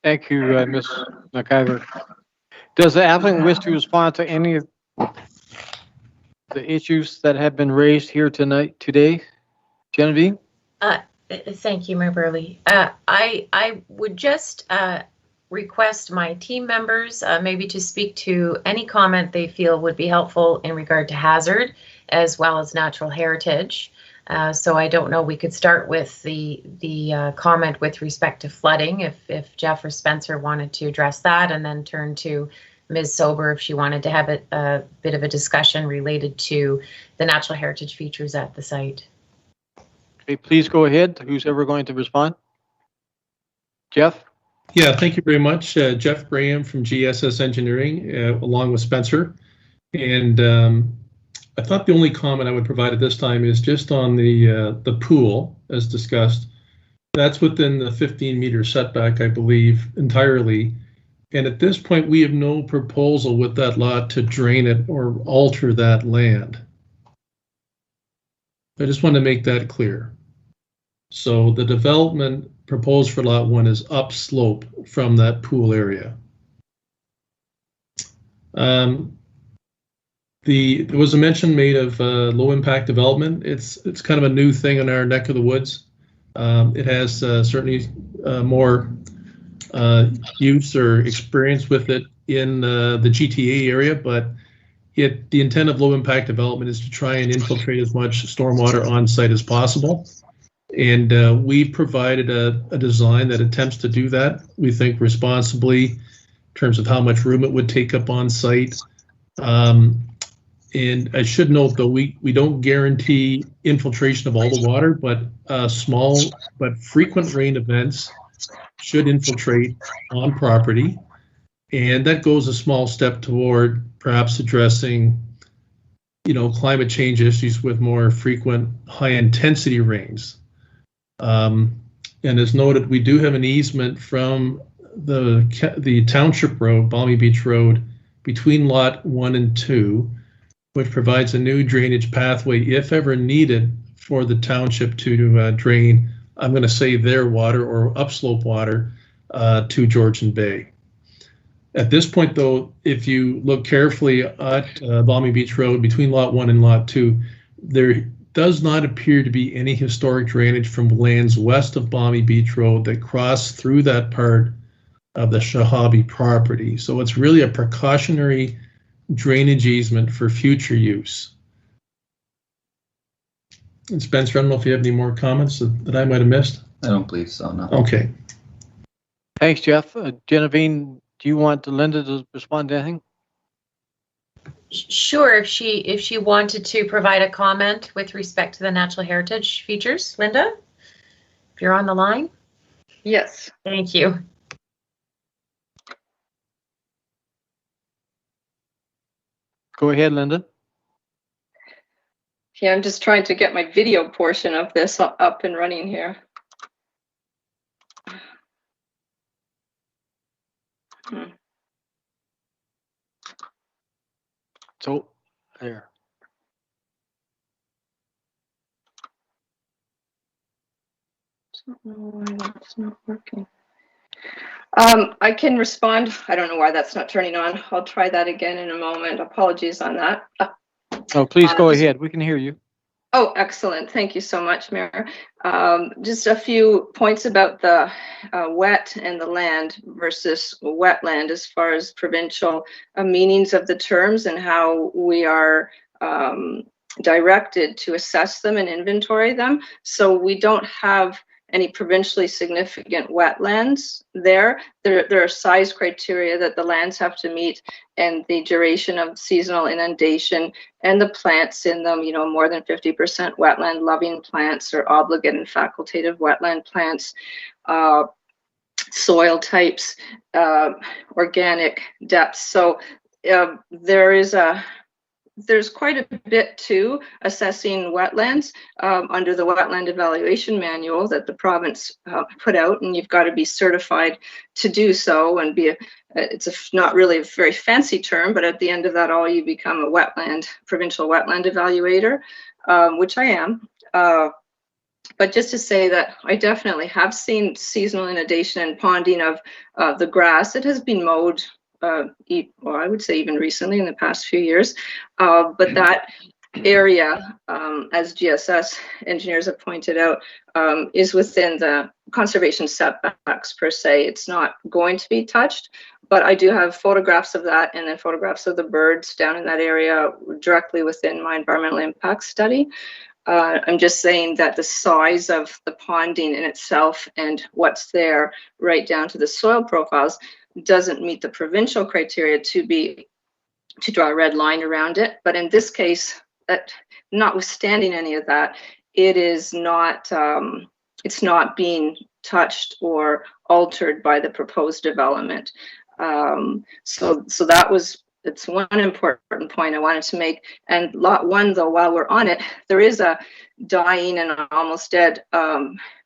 [SPEAKER 1] Thank you, Ms. McIver. Does the applicant wish to respond to any of the issues that have been raised here today? Genevieve?
[SPEAKER 6] Thank you, Mayor Burley. I would just request my team members maybe to speak to any comment they feel would be helpful in regard to hazard as well as natural heritage. So I don't know, we could start with the comment with respect to flooding, if Jeff or Spencer wanted to address that, and then turn to Ms. Sober if she wanted to have a bit of a discussion related to the natural heritage features at the site.
[SPEAKER 1] Okay, please go ahead. Who's ever going to respond? Jeff?
[SPEAKER 8] Yeah, thank you very much. Jeff Graham from GSS Engineering, along with Spencer. And I thought the only comment I would provide at this time is just on the pool, as discussed. That's within the 15-meter setback, I believe, entirely. And at this point, we have no proposal with that lot to drain it or alter that land. I just want to make that clear. So the development proposed for lot 1 is upslope from that pool area. There was a mention made of low impact development. It's kind of a new thing in our neck of the woods. It has certainly more use or experience with it in the GTA area, but the intent of low impact development is to try and infiltrate as much stormwater on site as possible. And we provided a design that attempts to do that, we think, responsibly in terms of how much room it would take up on site. And I should note, though, we don't guarantee infiltration of all the water, but small but frequent rain events should infiltrate on property. And that goes a small step toward perhaps addressing, climate change issues with more frequent high intensity rains. And as noted, we do have an easement from the township road, Balmy Beach Road, between lot 1 and 2, which provides a new drainage pathway, if ever needed, for the township to drain, I'm going to say, their water or upslope water to Georgian Bay. At this point, though, if you look carefully at Balmy Beach Road between lot 1 and lot 2, there does not appear to be any historic drainage from lands west of Balmy Beach Road that cross through that part of the Shahabi property. So it's really a precautionary drainage easement for future use. And Spencer, I don't know if you have any more comments that I might have missed.
[SPEAKER 9] I don't believe so, no.
[SPEAKER 8] Okay.
[SPEAKER 1] Thanks, Jeff. Genevieve, do you want Linda to respond to anything?
[SPEAKER 6] Sure, if she wanted to provide a comment with respect to the natural heritage features. Linda, if you're on the line.
[SPEAKER 10] Yes.
[SPEAKER 6] Thank you.
[SPEAKER 1] Go ahead, Linda.
[SPEAKER 10] Yeah, I'm just trying to get my video portion of this up and running here.
[SPEAKER 1] So, there.
[SPEAKER 10] I don't know why that's not working. I can respond. I don't know why that's not turning on. I'll try that again in a moment. Apologies on that.
[SPEAKER 1] Oh, please go ahead. We can hear you.
[SPEAKER 10] Oh, excellent. Thank you so much, Mayor. Just a few points about the wet and the land versus wetland as far as provincial meanings of the terms and how we are directed to assess them and inventory them. So we don't have any provincially significant wetlands there. There are size criteria that the lands have to meet, and the duration of seasonal inundation and the plants in them, more than 50% wetland loving plants or obligate and facultative wetland plants, soil types, organic depths. So there's quite a bit to assessing wetlands under the wetland evaluation manual that the province put out, and you've got to be certified to do so and it's not really a very fancy term, but at the end of that all you become a provincial wetland evaluator, which I am. But just to say that I definitely have seen seasonal inundation and ponding of the grass. It has been mowed well, I would say even recently in the past few years, but that area, as GSS engineers have pointed out, is within the conservation setbacks per se. It's not going to be touched, but I do have photographs of that and then photographs of the birds down in that area directly within my environmental impact study. I'm just saying that the size of the ponding in itself and what's there right down to the soil profiles doesn't meet the provincial criteria to draw a red line around it. But in this case, notwithstanding any of that, it is not, it's not being touched or altered by the proposed development. So that was, it's one important point I wanted to make. And lot 1, though, while we're on it, there is a dying and almost dead,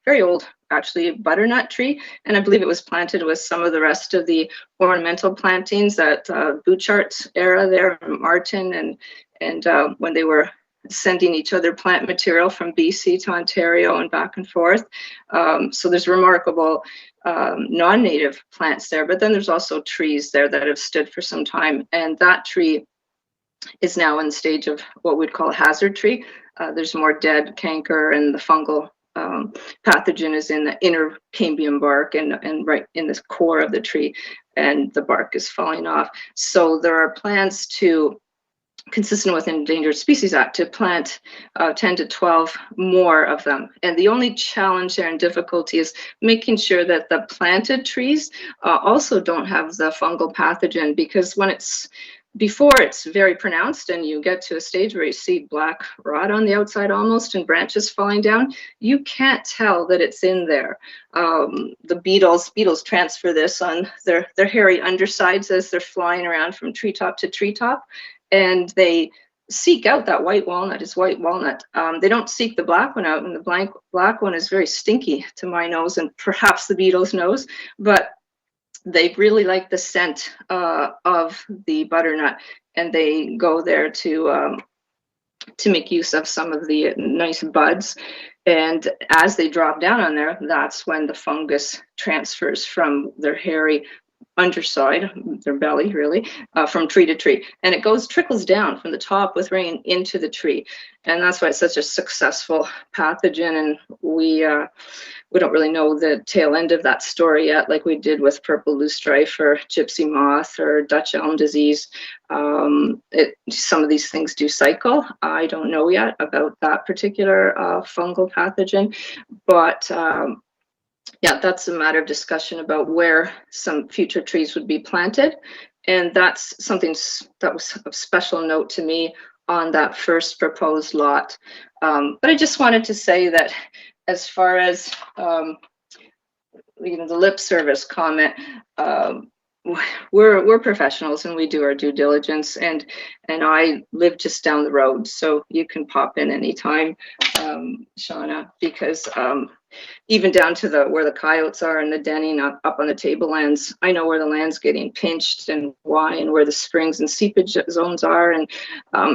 [SPEAKER 10] very old, actually, butternut tree. And I believe it was planted with some of the rest of the ornamental plantings at Bouchardt's era there, Martin, and when they were sending each other plant material from BC to Ontario and back and forth. So there's remarkable non-native plants there, but then there's also trees there that have stood for some time. And that tree is now in the stage of what we'd call a hazard tree. There's more dead canker, and the fungal pathogen is in the inner cambium bark and right in the core of the tree, and the bark is falling off. So there are plans to, consistent with Endangered Species Act, to plant 10 to 12 more of them. And the only challenge there and difficulty is making sure that the planted trees also don't have the fungal pathogen, because before it's very pronounced and you get to a stage where you see black rot on the outside almost and branches falling down, you can't tell that it's in there. The beetles transfer this on their hairy undersides as they're flying around from treetop to treetop. And they seek out that white walnut. They don't seek the black one out, and the black one is very stinky to my nose and perhaps the beetle's nose, but they really like the scent of the butternut, and they go there to make use of some of the nice buds. And as they drop down on there, that's when the fungus transfers from their hairy underside, their belly really, from tree to tree, and it trickles down from the top with rain into the tree. And that's why it's such a successful pathogen. And we don't really know the tail end of that story yet, like we did with purple loosestrife or gypsy moth or Dutch elm disease. Some of these things do cycle. I don't know yet about that particular fungal pathogen, but yeah, that's a matter of discussion about where some future trees would be planted. And that's something that was of special note to me on that first proposed lot. But I just wanted to say that as far as the lip service comment, we're professionals and we do our due diligence, and I live just down the road, so you can pop in anytime, Shauna, because even down to where the coyotes are and the denning up on the tablelands, I know where the land's getting pinched and why, and where the springs and seepage zones are. And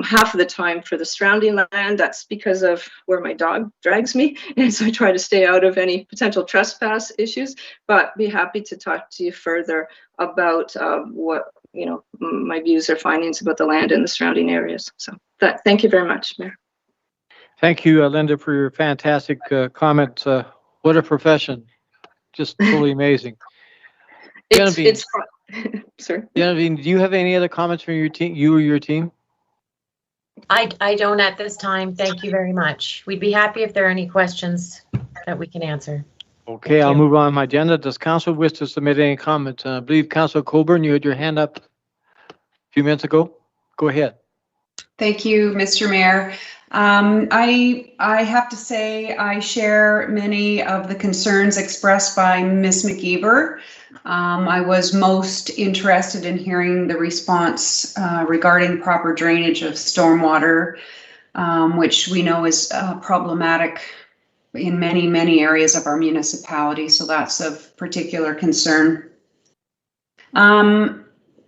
[SPEAKER 10] half of the time for the surrounding land, that's because of where my dog drags me, and so I try to stay out of any potential trespass issues, but be happy to talk to you further about what my views or findings about the land and the surrounding areas. So thank you very much, Mayor.
[SPEAKER 1] Thank you, Linda, for your fantastic comment. What a profession. Just totally amazing.
[SPEAKER 10] It's sorry.
[SPEAKER 1] Genevieve, do you have any other comments from your team, you or your team?
[SPEAKER 6] I don't at this time. Thank you very much. We'd be happy if there are any questions that we can answer.
[SPEAKER 1] Okay, I'll move on my agenda. Does council wish to submit any comments? I believe Councilor Coburn, you had your hand up a few minutes ago. Go ahead.
[SPEAKER 9] Thank you, Mr. Mayor. I have to say I share many of the concerns expressed by Ms. McGeever. I was most interested in hearing the response regarding proper drainage of stormwater, which we know is problematic in many, many areas of our municipality. So that's of particular concern.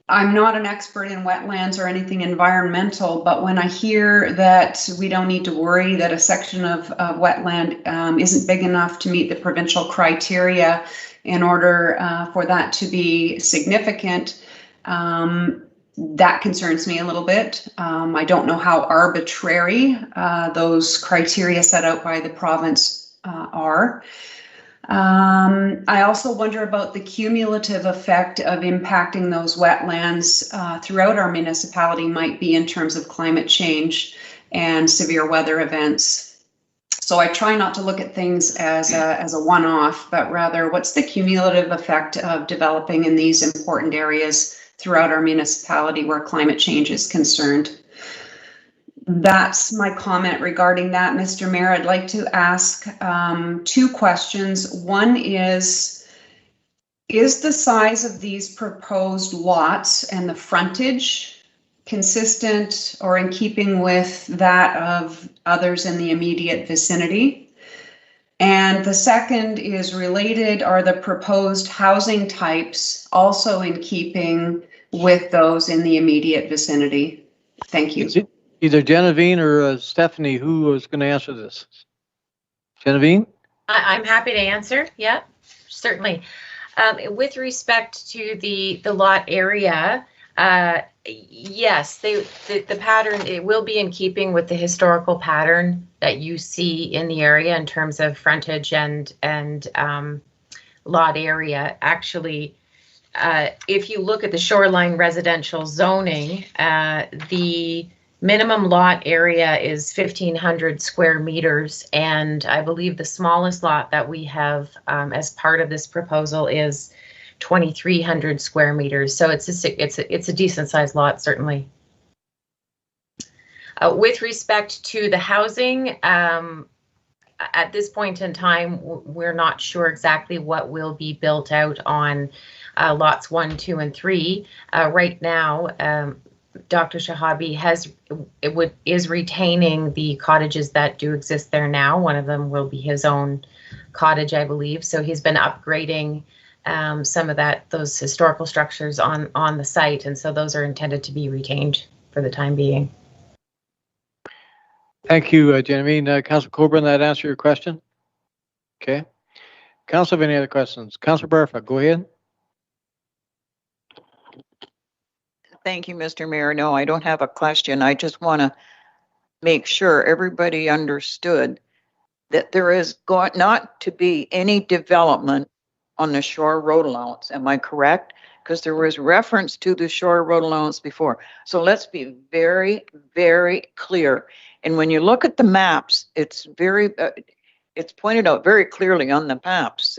[SPEAKER 9] I'm not an expert in wetlands or anything environmental, but when I hear that we don't need to worry that a section of wetland isn't big enough to meet the provincial criteria in order for that to be significant, that concerns me a little bit. I don't know how arbitrary those criteria set out by the province are. I also wonder about the cumulative effect of impacting those wetlands throughout our municipality might be in terms of climate change and severe weather events. So I try not to look at things as a one-off, but rather what's the cumulative effect of developing in these important areas throughout our municipality where climate change is concerned. That's my comment regarding that, Mr. Mayor. I'd like to ask 2 questions. One is the size of these proposed lots and the frontage consistent or in keeping with that of others in the immediate vicinity? And the second is related, are the proposed housing types also in keeping with those in the immediate vicinity? Thank you.
[SPEAKER 1] Either Genevieve or Stephanie, who is going to answer this? Genevieve?
[SPEAKER 6] I'm happy to answer. Yeah, certainly. With respect to the lot area, yes, the pattern, it will be in keeping with the historical pattern that you see in the area in terms of frontage and lot area. Actually, if you look at the shoreline residential zoning, the minimum lot area is 1,500 square meters, and I believe the smallest lot that we have as part of this proposal is 2,300 square meters. So it's a decent sized lot, certainly. With respect to the housing, at this point in time, we're not sure exactly what will be built out on lots 1, 2, and 3. Right now, Dr. Shahabi is retaining the cottages that do exist there now. One of them will be his own cottage, I believe. So he's been upgrading some of those historical structures on the site, and so those are intended to be retained for the time being.
[SPEAKER 1] Thank you, Genevieve. Councillor Coburn, that answer your question? Okay. Council, have any other questions? Councillor Barfa, go ahead.
[SPEAKER 11] Thank you, Mr. Mayor. No, I don't have a question. I just want to make sure everybody understood that there is going not to be any development on the shore road allowance. Am I correct? Because there was reference to the shore road allowance before. So let's be very, very clear. And when you look at the maps, it's pointed out very clearly on the maps.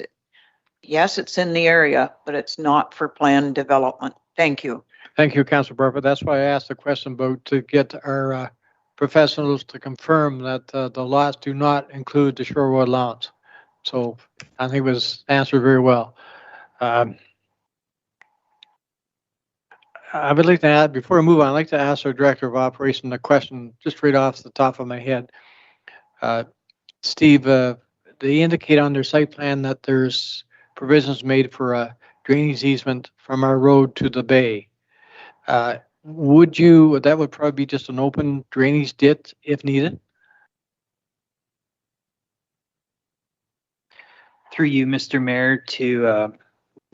[SPEAKER 11] Yes, it's in the area, but it's not for planned development. Thank you.
[SPEAKER 1] Thank you, Councillor Barfa. That's why I asked the question about to get our professionals to confirm that the lots do not include the shore road allowance. So I think it was answered very well. I would like to add, before I move on, I'd like to ask our Director of Operations a question just right off the top of my head. Steve, they indicate on their site plan that there's provisions made for a drainage easement from our road to the bay. That would probably be just an open drainage ditch if needed?
[SPEAKER 12] Through you, Mr. Mayor, to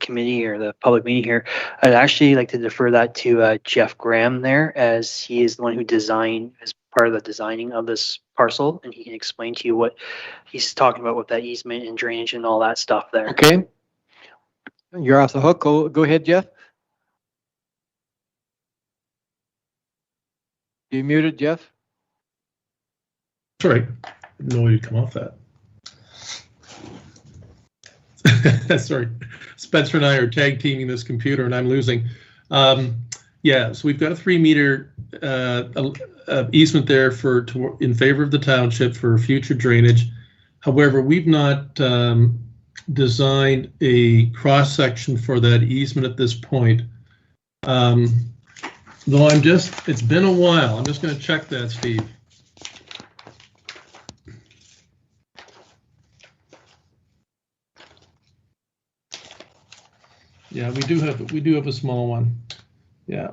[SPEAKER 12] committee or the public meeting here, I'd actually like to defer that to Jeff Graham there, as he is the one who designed, as part of the designing of this parcel, and he can explain to you what he's talking about with that easement and drainage and all that stuff there.
[SPEAKER 1] Okay. You're off the hook. Go ahead, Jeff. You muted, Jeff?
[SPEAKER 8] Sorry, no way to come off that. Sorry, Spencer and I are tag teaming this computer and I'm losing. Yeah, so we've got a 3-meter easement there in favor of the township for future drainage. However, we've not designed a cross section for that easement at this point. Though it's been a while. I'm just going to check that, Steve. Yeah, we do have a small one. Yeah.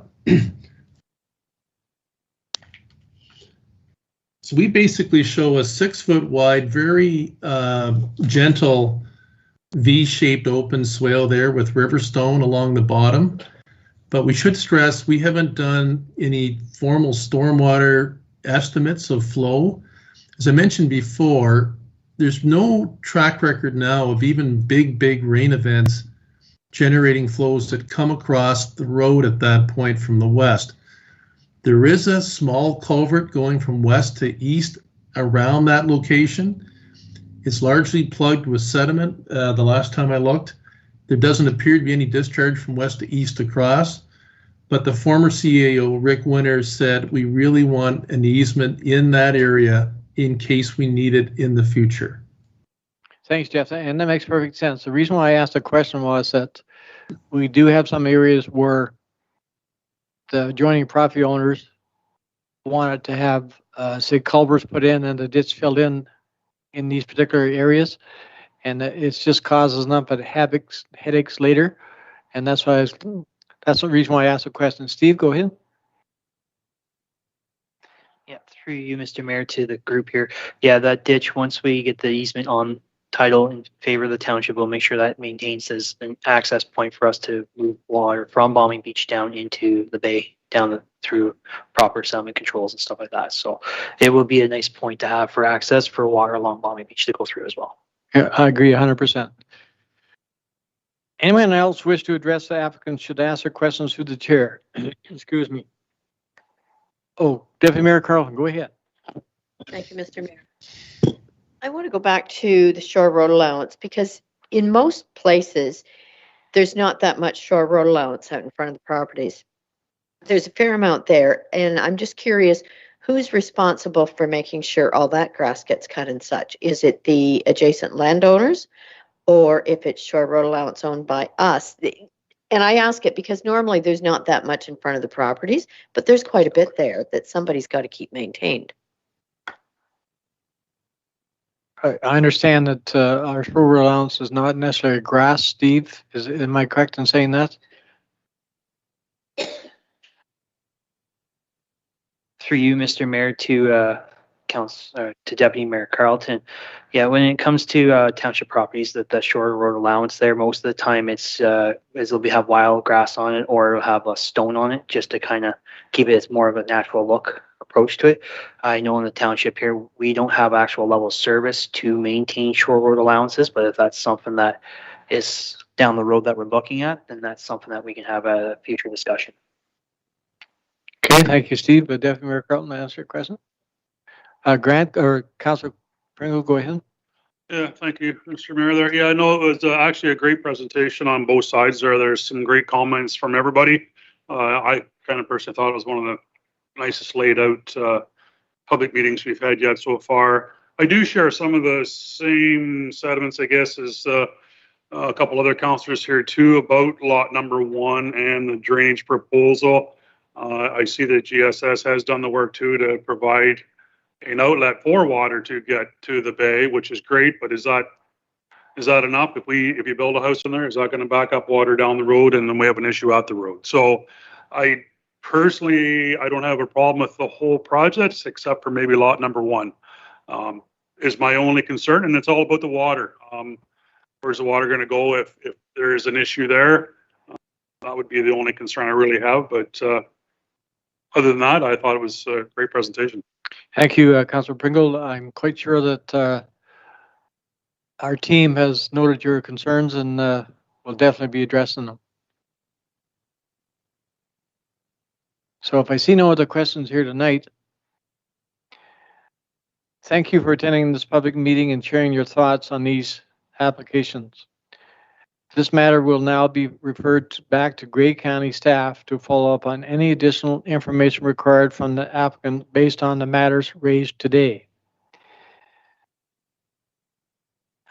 [SPEAKER 8] So we basically show a 6-foot wide, very gentle V-shaped open swale there with river stone along the bottom. But we should stress we haven't done any formal stormwater estimates of flow. As I mentioned before, there's no track record now of even big rain events generating flows that come across the road at that point from the west. There is a small culvert going from west to east around that location, It's largely plugged with sediment. The last time I looked, there doesn't appear to be any discharge from west to east across. But the former CAO, Rick Winters, said we really want an easement in that area in case we need it in the future.
[SPEAKER 1] Thanks, Jeff. And that makes perfect sense. The reason why I asked the question was that we do have some areas where the adjoining property owners wanted to have, say, culverts put in and the ditch filled in these particular areas. And it just causes enough of headaches later. And that's why that's the reason why I asked the question. Steve, go ahead.
[SPEAKER 12] Yeah, through you, Mr. Mayor, to the group here. Yeah, that ditch, once we get the easement on title in favor of the township, we'll make sure that maintains as an access point for us to move water from Bombing Beach down into the bay, through proper sediment controls and stuff like that. So it will be a nice point to have for access for water along Bombing Beach to go through as well.
[SPEAKER 1] Yeah, I agree 100%. Anyone else wish to address the applicant should ask their questions through the chair. Excuse me. Oh, Deputy Mayor Carlton, go ahead.
[SPEAKER 13] Thank you, Mr. Mayor. I want to go back to the shore road allowance because in most places, there's not that much shore road allowance out in front of the properties. There's a fair amount there, and I'm just curious, who's responsible for making sure all that grass gets cut and such? Is it the adjacent landowners, or if it's shore road allowance owned by us? And I ask it because normally there's not that much in front of the properties, but there's quite a bit there that somebody's got to keep maintained.
[SPEAKER 1] I understand that our shore allowance is not necessarily grass, Steve. Am I correct in saying that?
[SPEAKER 12] Through you, Mr. Mayor, to to Deputy Mayor Carlton. Yeah, when it comes to township properties, the shore road allowance there, most of the time it'll have wild grass on it or it'll have a stone on it just to kind of keep it as more of a natural look approach to it. I know in the township here, we don't have actual level of service to maintain shore road allowances, but if that's something that is down the road that we're looking at, then that's something that we can have a future discussion.
[SPEAKER 1] Okay, thank you, Steve. Deputy Mayor Carlton, answer your question. Grant or Councilor Pringle, go ahead.
[SPEAKER 14] Yeah, thank you, Mr. Mayor. There, yeah, I know it was actually a great presentation on both sides there. There's some great comments from everybody. I kind of personally thought it was one of the nicest laid out public meetings we've had yet so far. I do share some of the same sentiments, I guess, as a couple other councillors here too about lot number 1 and the drainage proposal. I see that GSS has done the work too to provide an outlet for water to get to the bay, which is great. But is that enough? If you build a house in there, is that going to back up water down the road, and then we have an issue at the road? So, I personally don't have a problem with the whole project, except for maybe lot number 1. Is my only concern, and it's all about the water. Where's the water going to go if there is an issue there? That would be the only concern I really have. But other than that, I thought it was a great presentation.
[SPEAKER 1] Thank you, Councilor Pringle. I'm quite sure that our team has noted your concerns and will definitely be addressing them. So if I see no other questions here tonight, thank you for attending this public meeting and sharing your thoughts on these applications. This matter will now be referred back to Grey County staff to follow up on any additional information required from the applicant based on the matters raised today.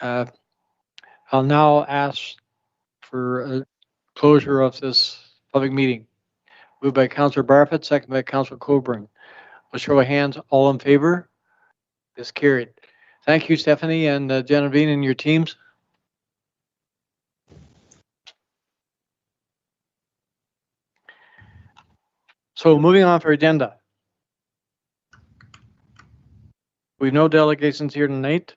[SPEAKER 1] I'll now ask for a closure of this public meeting. Moved by Councillor Barfoot, second by Councillor Coburn. We'll show of hands, all in favor. Is carried. Thank you, Stephanie and Genevieve and your teams. So moving on for agenda. We have no delegations here tonight.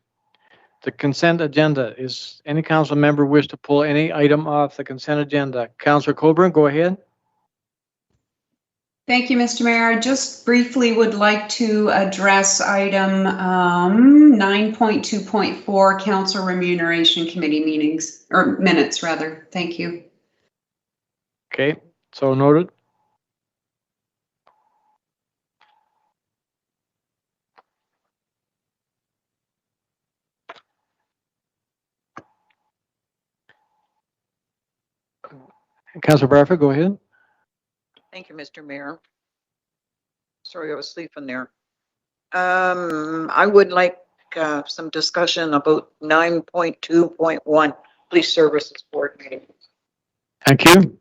[SPEAKER 1] The consent agenda. Is any council member wish to pull any item off the consent agenda? Councillor Coburn, go ahead.
[SPEAKER 9] Thank you, Mr. Mayor. I just briefly would like to address item 9.2.4, Council Remuneration Committee meetings, or minutes rather. Thank you.
[SPEAKER 1] Okay, so noted. Councilor Bradford, go ahead.
[SPEAKER 11] Thank you, Mr. Mayor. Sorry, I was sleeping there. I would like some discussion about 9.2.1, Police Services Board meeting.
[SPEAKER 1] Thank you.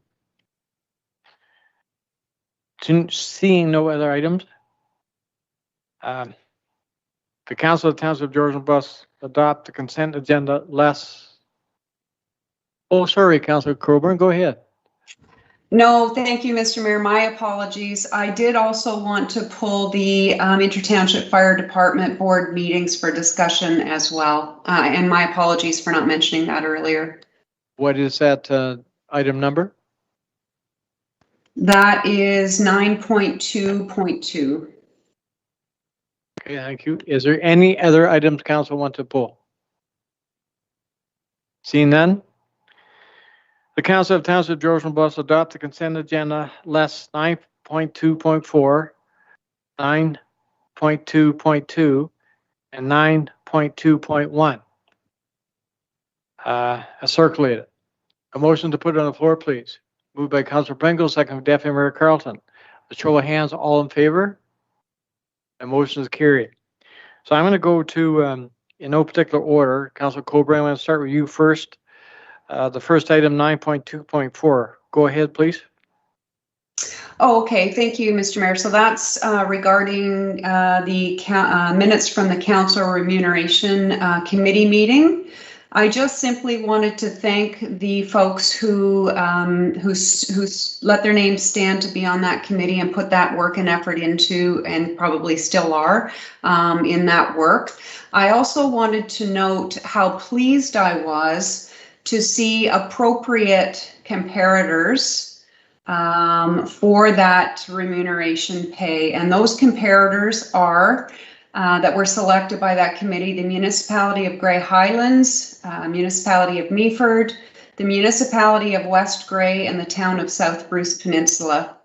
[SPEAKER 1] Seeing no other items, the Council of Towns of Georgian Bluffs adopt the consent agenda less. Oh, sorry, Councilor Coburn, go ahead.
[SPEAKER 9] No, thank you, Mr. Mayor. My apologies. I did also want to pull the Inter-Township Fire Department Board meetings for discussion as well. And my apologies for not mentioning that earlier.
[SPEAKER 1] What is that item number?
[SPEAKER 9] That is 9.2.2.
[SPEAKER 1] Okay, thank you. Is there any other items council want to pull? Seeing none? The Council of Towns of Georgian Bluffs adopt the consent agenda less 9.2.4, 9.2.2, and 9.2.1. Circulated. A motion to put it on the floor, please. Moved by Councilor Pringle, second by Deputy Mayor Carlton. The show of hands, all in favor? The motion is carried. So I'm going to go to, in no particular order, Councilor Coburn, I'm going to start with you first. The first item, 9.2.4. Go ahead, please.
[SPEAKER 9] Oh, okay. Thank you, Mr. Mayor. So that's regarding the minutes from the Council Remuneration Committee meeting. I just simply wanted to thank the folks who let their names stand to be on that committee and put that work and effort into, and probably still are in that work. I also wanted to note how pleased I was to see appropriate comparators for that remuneration pay. And those comparators are that were selected by that committee: the Municipality of Grey Highlands, Municipality of Meaford, the Municipality of West Grey, and the Town of South Bruce Peninsula.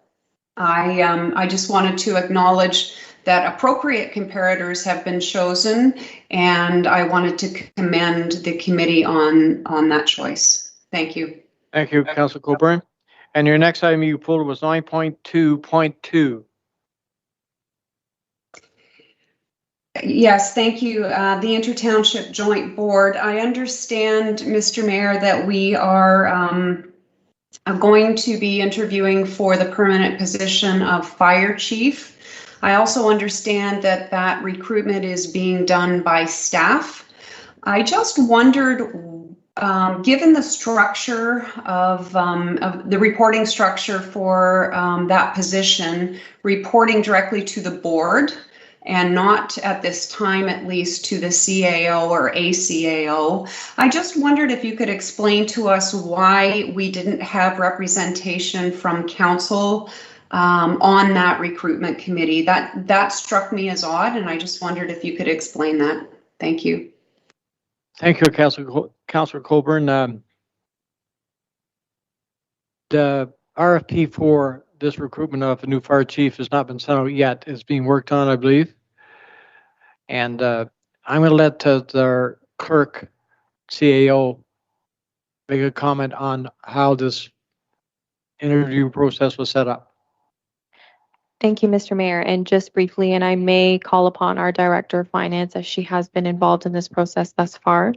[SPEAKER 9] I just wanted to acknowledge that appropriate comparators have been chosen, and I wanted to commend the committee on that choice. Thank you.
[SPEAKER 1] Thank you, Councilor Coburn. And your next item you pulled was 9.2.2.
[SPEAKER 9] Yes, thank you. The Inter-Township Joint Board. I understand, Mr. Mayor, that we are going to be interviewing for the permanent position of Fire Chief. I also understand that that recruitment is being done by staff. I just wondered, given the structure of the reporting structure for that position, reporting directly to the board and not at this time, at least, to the CAO or ACAO. I just wondered if you could explain to us why we didn't have representation from council on that recruitment committee. That struck me as odd, and I just wondered if you could explain that. Thank you.
[SPEAKER 1] Thank you, Councilor Coburn. The RFP for this recruitment of a new fire chief has not been sent out yet. It's being worked on, I believe. And I'm going to let the clerk, CAO, make a comment on how this interview process was set up.
[SPEAKER 2] Thank you, Mr. Mayor. And just briefly, and I may call upon our Director of Finance as she has been involved in this process thus far.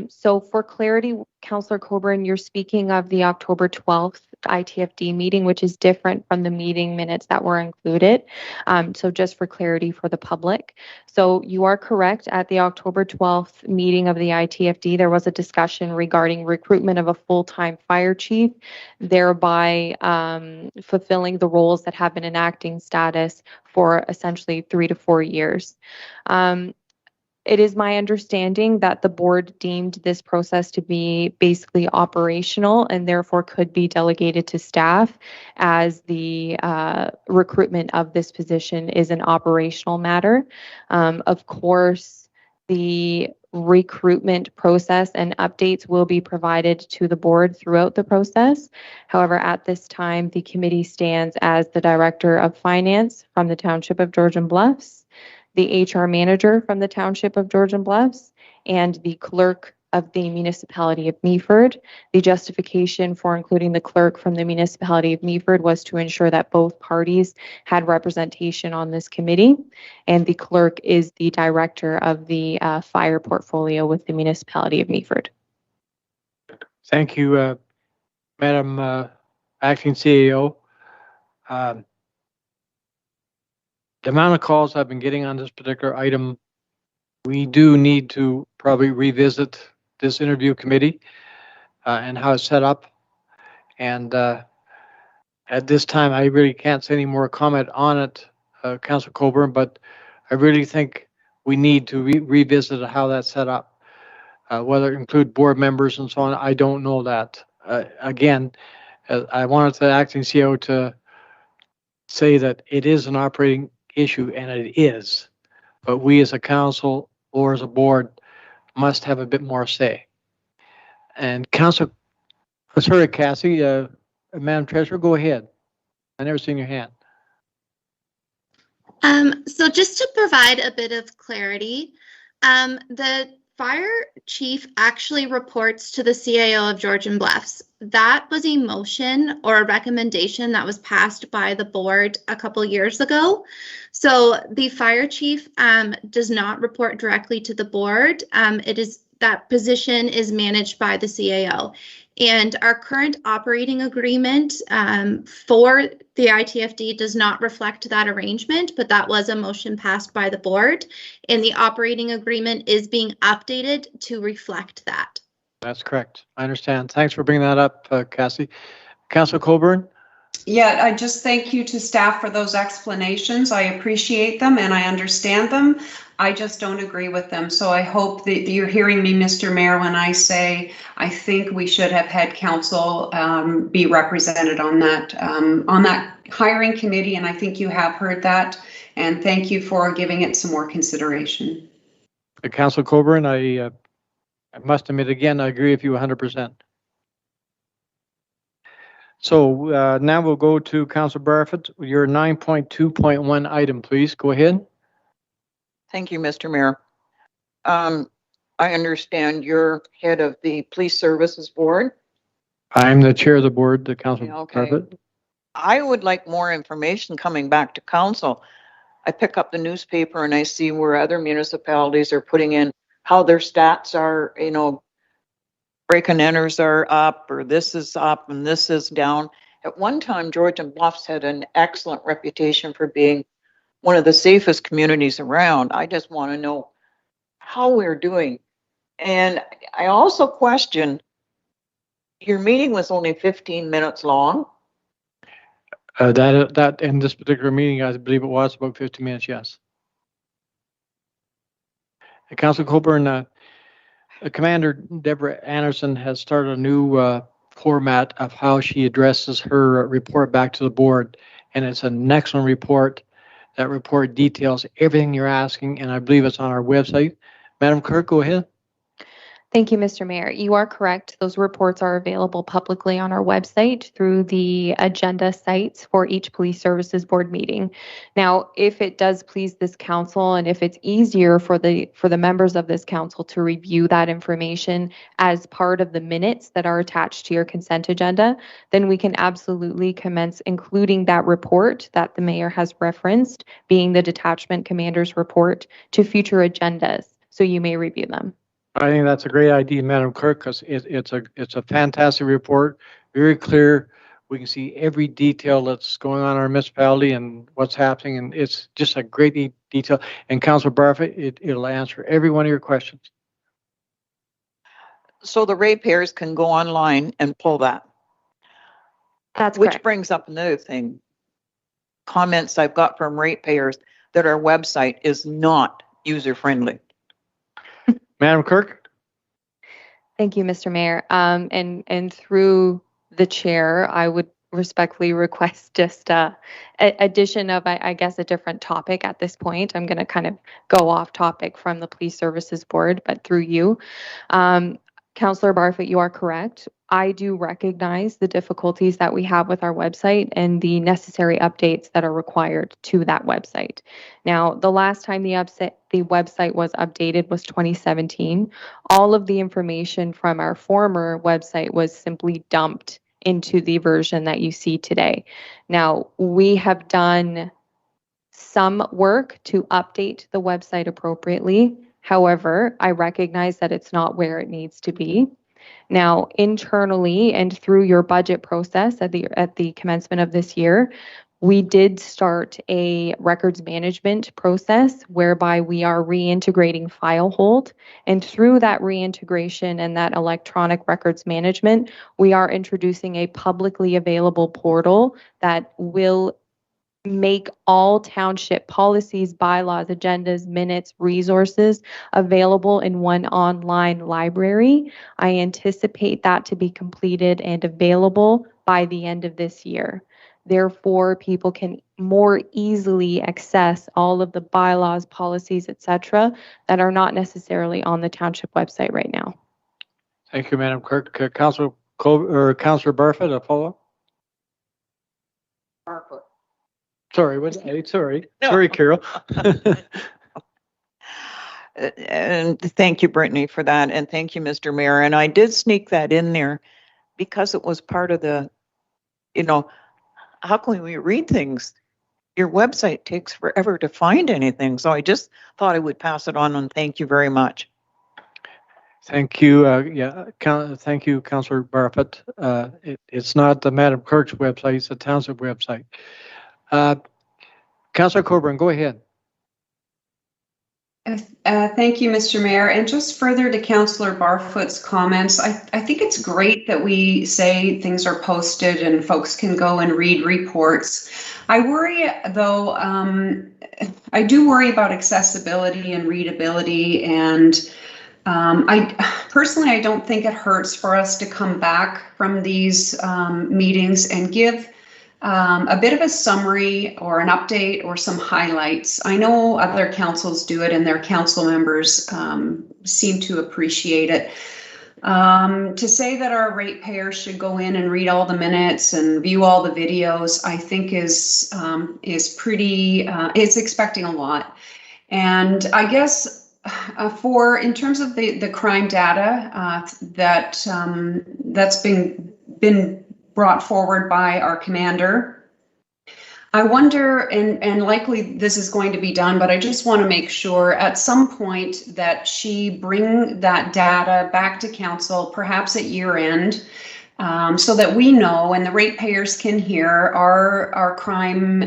[SPEAKER 2] So for clarity, Councillor Coburn, you're speaking of the October 12th ITFD meeting, which is different from the meeting minutes that were included. So just for clarity for the public. So you are correct. At the October 12th meeting of the ITFD, there was a discussion regarding recruitment of a full-time fire chief, thereby fulfilling the roles that have been in acting status for essentially 3 to 4 years. It is my understanding that the board deemed this process to be basically operational and therefore could be delegated to staff, as the recruitment of this position is an operational matter. Of course, the recruitment process and updates will be provided to the board throughout the process. However, at this time, the committee stands as the Director of Finance from the Township of Georgian Bluffs, the HR manager from the Township of Georgian Bluffs, and the clerk of the municipality of Meaford. The justification for including the clerk from the municipality of Meaford was to ensure that both parties had representation on this committee, and the clerk is the director of the fire portfolio with the municipality of Meaford.
[SPEAKER 1] Thank you, Madam Acting CAO. The amount of calls I've been getting on this particular item, we do need to probably revisit this interview committee and how it's set up. And at this time, I really can't say any more comment on it, Councilor Coburn, but I really think we need to revisit how that's set up. Whether it include board members and so on, I don't know that. Again, I wanted the acting CEO to say that it is an operating issue, and it is, but we as a council or as a board must have a bit more say. And Council, sorry, Cassie, Madam Treasurer, go ahead. I never seen your hand.
[SPEAKER 15] So just to provide a bit of clarity, the fire chief actually reports to the CAO of Georgian Bluffs. That was a motion or a recommendation that was passed by the board a couple years ago. So the fire chief does not report directly to the board. That position is managed by the CAO. And our current operating agreement for the ITFD does not reflect that arrangement, but that was a motion passed by the board, and the operating agreement is being updated to reflect that.
[SPEAKER 1] That's correct. I understand. Thanks for bringing that up, Cassie. Councilor Coburn?
[SPEAKER 9] Yeah, I just thank you to staff for those explanations. I appreciate them and I understand them. I just don't agree with them. So I hope that you're hearing me, Mr. Mayor, when I say I think we should have had council be represented on that hiring committee, and I think you have heard that. And thank you for giving it some more consideration.
[SPEAKER 1] Councilor Coburn, I must admit again, I agree with you 100%. So now we'll go to Councilor Barfoot. Your 9.2.1 item, please. Go ahead.
[SPEAKER 11] Thank you, Mr. Mayor. I understand you're head of the Police Services Board.
[SPEAKER 1] I'm the chair of the board, the Councilor Barfoot.
[SPEAKER 11] I would like more information coming back to council. I pick up the newspaper and I see where other municipalities are putting in how their stats are, you know, break and enters are up, or this is up and this is down. At one time, Georgian Bluffs had an excellent reputation for being one of the safest communities around. I just want to know how we're doing. And I also question, your meeting was only 15 minutes long.
[SPEAKER 1] That in this particular meeting, I believe it was about 50 minutes, yes. Councilor Coburn, Commander Deborah Anderson has started a new format of how she addresses her report back to the board, and it's an excellent report. That report details everything you're asking, and I believe it's on our website. Madam Clerk, go ahead.
[SPEAKER 2] Thank you, Mr. Mayor. You are correct. Those reports are available publicly on our website through the agenda sites for each police services board meeting. Now, if it does please this council, and if it's easier for the members of this council to review that information as part of the minutes that are attached to your consent agenda, then we can absolutely commence including that report that the mayor has referenced, being the detachment commander's report, to future agendas, so you may review them.
[SPEAKER 1] I think that's a great idea, Madam Clerk, because it's a fantastic report, very clear. We can see every detail that's going on in our municipality and what's happening, and it's just a great detail. And Councilor Barfoot, it'll answer every one of your questions.
[SPEAKER 11] So the ratepayers can go online and pull that.
[SPEAKER 2] That's
[SPEAKER 11] Which
[SPEAKER 2] correct.
[SPEAKER 11] brings up another thing. Comments I've got from ratepayers that our website is not user-friendly.
[SPEAKER 1] Madam Clerk?
[SPEAKER 2] Thank you, Mr. Mayor. And through the chair, I would respectfully request just addition of, I guess, a different topic at this point. I'm going to kind of go off topic from the Police Services Board, but through you. Councillor Barfoot, you are correct. I do recognize the difficulties that we have with our website and the necessary updates that are required to that website. Now, the last time the website was updated was 2017. All of the information from our former website was simply dumped into the version that you see today. Now, we have done some work to update the website appropriately. However, I recognize that it's not where it needs to be. Now, internally and through your budget process at the commencement of this year, we did start a records management process whereby we are reintegrating FileHold. And through that reintegration and that electronic records management, we are introducing a publicly available portal that will make all township policies, bylaws, agendas, minutes, resources available in one online library. I anticipate that to be completed and available by the end of this year. Therefore, people can more easily access all of the bylaws, policies, etc., that are not necessarily on the township website right now.
[SPEAKER 1] Thank you, Madam Clerk. Councillor Barfoot, a follow-up?
[SPEAKER 11] Barfoot.
[SPEAKER 1] Sorry, sorry. No. Sorry, Carol.
[SPEAKER 11] And thank you, Brittany, for that. And thank you, Mr. Mayor. And I did sneak that in there because it was part of the, how can we read things? Your website takes forever to find anything. So I just thought I would pass it on and thank you very much.
[SPEAKER 1] Thank you. Thank you, Councillor Barfoot. It's not the Madam Clerk's website, it's the township website. Councillor Coburn, go ahead.
[SPEAKER 9] Thank you, Mr. Mayor. And just further to Councillor Barfoot's comments, I think it's great that we say things are posted and folks can go and read reports. I worry, though, I do worry about accessibility and readability, and I don't think it hurts for us to come back from these meetings and give a bit of a summary or an update or some highlights. I know other councils do it and their council members seem to appreciate it. To say that our ratepayers should go in and read all the minutes and view all the videos, I think is pretty, it's expecting a lot. And I guess in terms of the crime data that's been brought forward by our commander, I wonder, and likely this is going to be done, but I just want to make sure at some point that she bring that data back to council, perhaps at year end, so that we know and the ratepayers can hear our crime,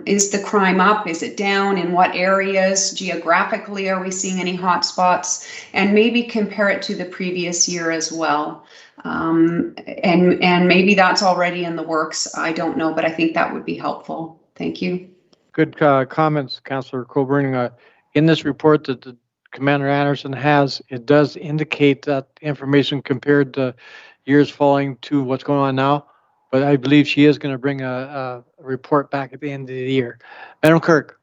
[SPEAKER 9] is the crime up, is it down, in what areas, geographically are we seeing any hot spots, and maybe compare it to the previous year as well. And maybe that's already in the works. I don't know, but I think that would be helpful. Thank you.
[SPEAKER 1] Good comments, Councillor Coburn. In this report that the Commander Anderson has, it does indicate that information compared to years following to what's going on now, but I believe she is going to bring a report back at the end of the year. Madam Clerk.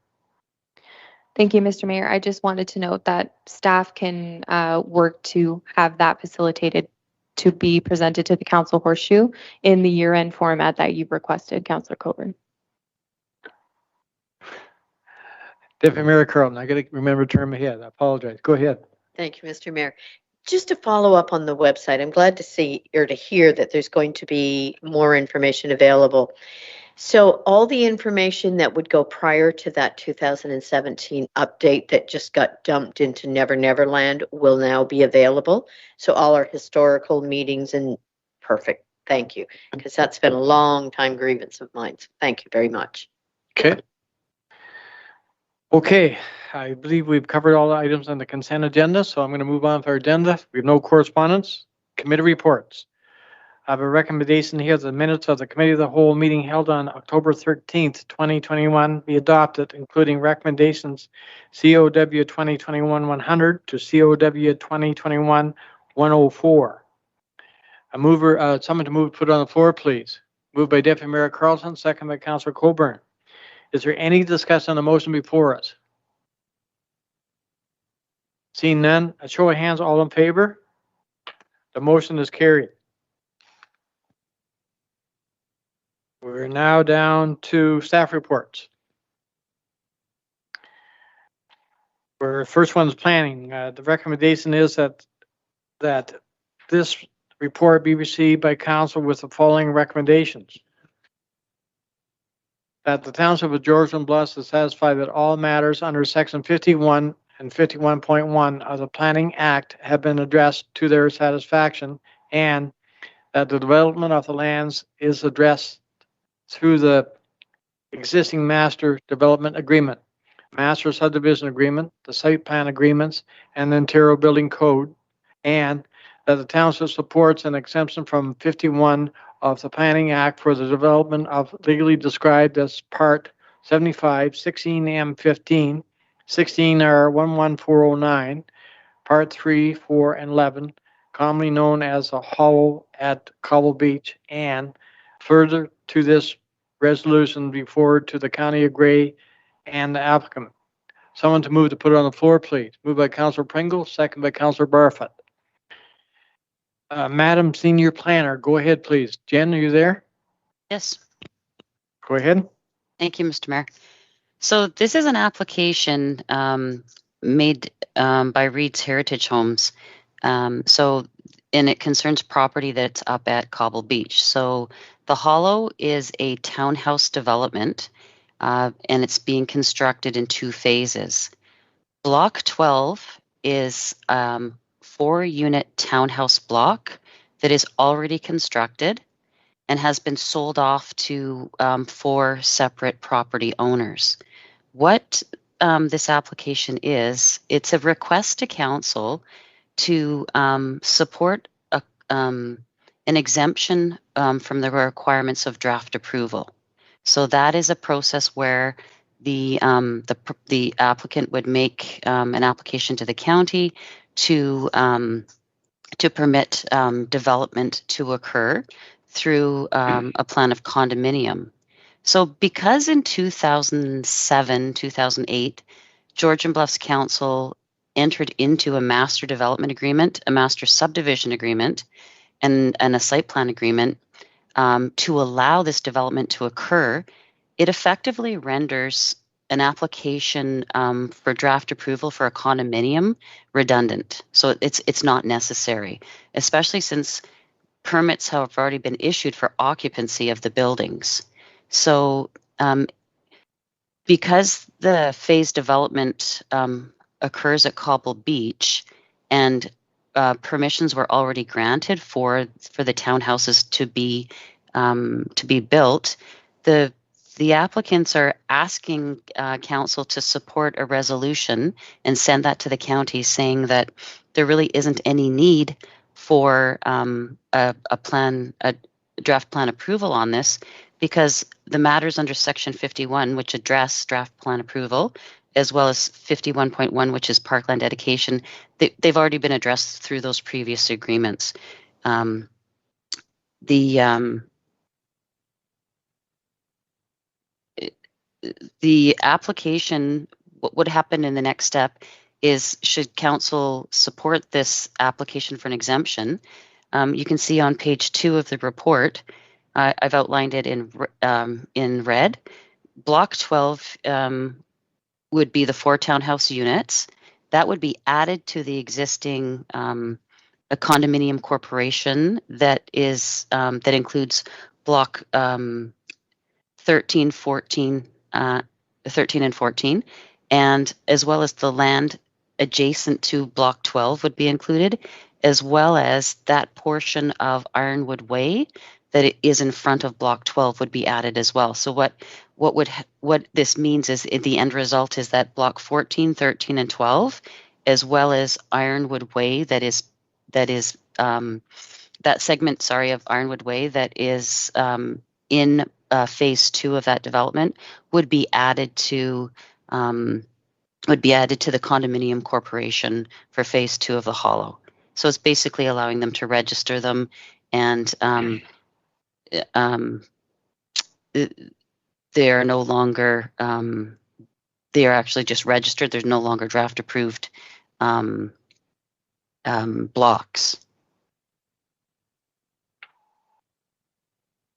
[SPEAKER 2] Thank you, Mr. Mayor. I just wanted to note that staff can work to have that facilitated to be presented to the council horseshoe in the year-end format that you've requested, Councillor Coburn.
[SPEAKER 1] Deputy Mayor Carlton, I got to remember to turn my head. I apologize. Go ahead.
[SPEAKER 13] Thank you, Mr. Mayor. Just to follow up on the website, I'm glad to see or to hear that there's going to be more information available. So all the information that would go prior to that 2017 update that just got dumped into Never Never Land will now be available. So all our historical meetings and perfect. Thank you, because that's been a long time grievance of mine. So thank you very much.
[SPEAKER 1] Okay, I believe we've covered all the items on the consent agenda, so I'm going to move on to our agenda. We have no correspondence. Committee reports. I have a recommendation here that the minutes of the Committee of the Whole meeting held on October 13th, 2021 be adopted, including recommendations COW 2021-100 to COW 2021-104. Someone to move, put on the floor, please. Moved by Deputy Mayor Carlson, second by Councillor Coburn. Is there any discussion on the motion before us? Seeing none, a show of hands, all in favor? The motion is carried. We're now down to staff reports. First one's planning. The recommendation is that this report be received by council with the following recommendations. That the Township of Georgian Bluffs is satisfied that all matters under section 51 and 51.1 of the Planning Act have been addressed to their satisfaction, and that the development of the lands is addressed through the existing master development agreement, master subdivision agreement, the site plan agreements, and the Ontario Building Code, and that the township supports an exemption from 51 of the Planning Act for the development of legally described as Part 75, 16M15, 16R11409, Part 3, 4, and 11, commonly known as a hollow at Cobble Beach, and further to this resolution be forwarded to the County of Grey and the applicant. Someone to move to put it on the floor, please. Moved by Councillor Pringle, second by Councillor Barfoot. Madam Senior Planner, go ahead, please. Jen, are you there?
[SPEAKER 3] Yes.
[SPEAKER 1] Go ahead.
[SPEAKER 3] Thank you, Mr. Mayor. So this is an application made by Reed's Heritage Homes. And it concerns property that's up at Cobble Beach. So the Hollow is a townhouse development, and it's being constructed in 2 phases. Block 12 is 4-unit townhouse block that is already constructed and has been sold off to 4 separate property owners. What this application is, it's a request to council to support an exemption from the requirements of draft approval. So that is a process where the applicant would make an application to the county to permit development to occur through a plan of condominium. So because in 2007, 2008, Georgian Bluffs Council entered into a master development agreement, a master subdivision agreement, and a site plan agreement to allow this development to occur, it effectively renders an application for draft approval for a condominium redundant. So it's not necessary, especially since permits have already been issued for occupancy of the buildings. So because the phase development occurs at Cobble Beach and permissions were already granted for the townhouses to be built, the applicants are asking council to support a resolution and send that to the county saying that there really isn't any need for a draft plan approval on this, because the matters under section 51, which address draft plan approval, as well as 51.1, which is parkland dedication, they've already been addressed through those previous agreements. The application, what would happen in the next step is, should council support this application for an exemption, you can see on page 2 of the report, I've outlined it in red. Block 12 would be the 4 townhouse units. That would be added to the existing a condominium corporation that is that includes block 13, 14, 13 and 14, and as well as the land adjacent to block 12 would be included, as well as that portion of Ironwood Way that is in front of block 12 would be added as well. So what this means is, the end result is that block 14, 13, and 12, as well as Ironwood Way, that segment, of Ironwood Way that is in phase 2 of that development would be added to the condominium corporation for phase 2 of the Hollow. So it's basically allowing them to register them, and they are no longer they are actually just registered. There's no longer draft approved blocks.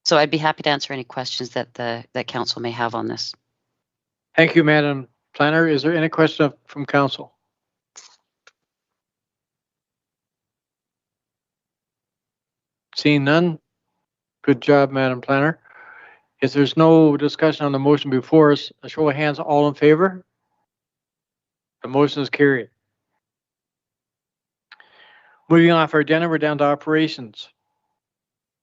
[SPEAKER 3] So I'd be happy to answer any questions that that council may have on this.
[SPEAKER 1] Thank you, Madam Planner. Is there any question from council? Seeing none, good job, Madam Planner. If there's no discussion on the motion before us, a show of hands, all in favor? The motion is carried. Moving off our agenda, we're down to operations.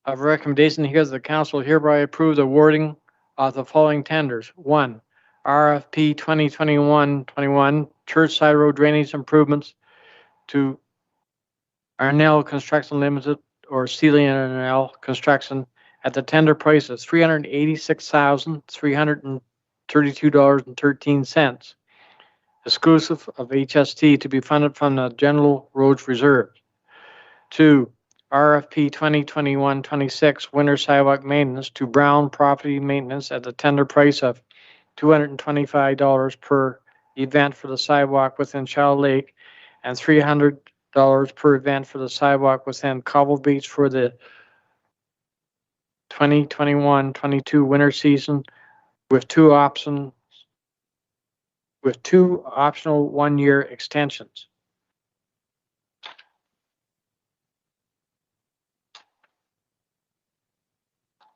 [SPEAKER 1] I have a recommendation here that the council hereby approve the awarding of the following tenders. 1, RFP 2021-21 Church Side Road Drainage Improvements to Arnell Construction Limited or Sealy Arnell Construction at the tender price of $386,332.13, exclusive of HST, to be funded from the General Roads Reserve. 2, RFP 2021-26 Winter Sidewalk Maintenance to Brown Property Maintenance at the tender price of $225 per event for the sidewalk within Child Lake and $300 per event for the sidewalk within Cobble Beach for the 2021-22 winter season, with two optional 1-year extensions.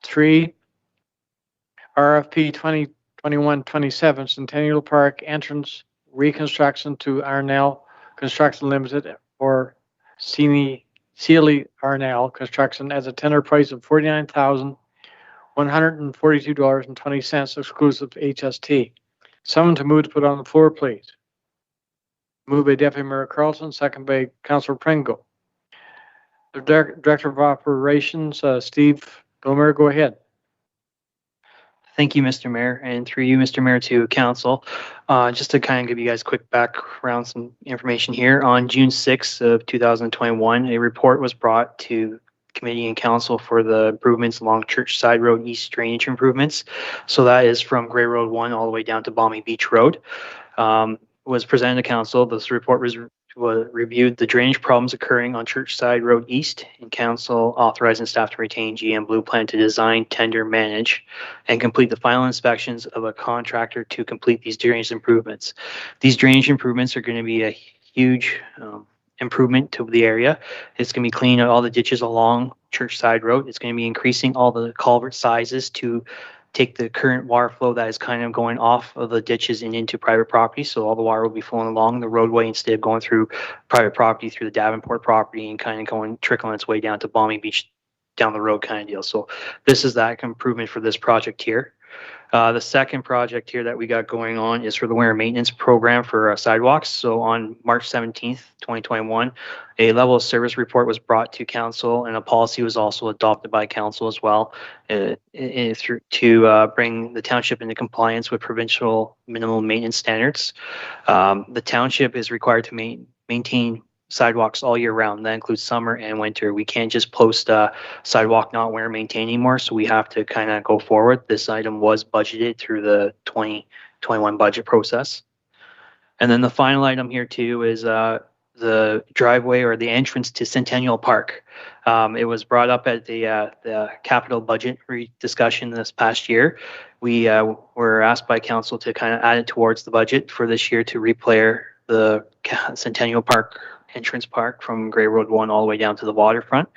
[SPEAKER 1] Three, RFP 2021-27 Centennial Park entrance reconstruction to Arnell Construction Limited or Sealy Arnell Construction at a tender price of $49,142.20, exclusive HST. Someone to move to put on the floor, please. Moved by Deputy Mayor Carlson, second by Councillor Pringle. The Director of Operations, Steve Gomer, go ahead.
[SPEAKER 12] Thank you, Mr. Mayor, and through you, Mr. Mayor, to council. Just to kind of give you guys quick background, some information here. On June 6th of 2021, a report was brought to committee and council for the improvements along Church Side Road East drainage improvements. So that is from Gray Road 1 all the way down to Balmy Beach Road. Was presented to council. This report was reviewed the drainage problems occurring on Church Side Road East, and council authorizing staff to retain GM Blue Plan to design, tender, manage, and complete the final inspections of a contractor to complete these drainage improvements. These drainage improvements are going to be a huge improvement to the area. It's going to be cleaning out all the ditches along Church Side Road. It's going to be increasing all the culvert sizes to take the current water flow that is kind of going off of the ditches and into private property. So all the water will be flowing along the roadway instead of going through private property, through the Davenport property, and kind of trickling its way down to Balmy Beach down the road kind of deal. So this is that improvement for this project here. The second project here that we got going on is for the winter maintenance program for sidewalks. So on March 17th, 2021, a level of service report was brought to council, and a policy was also adopted by council as well to bring the township into compliance with provincial minimum maintenance standards. The township is required to maintain sidewalks all year round. That includes summer and winter. We can't just post a sidewalk not wear and maintain anymore, so we have to kind of go forward. This item was budgeted through the 2021 budget process. And then the final item here too is the driveway or the entrance to Centennial Park. It was brought up at the capital budget discussion this past year. We were asked by council to kind of add it towards the budget for this year to replayer the Centennial Park entrance park from Gray Road 1 all the way down to the waterfront.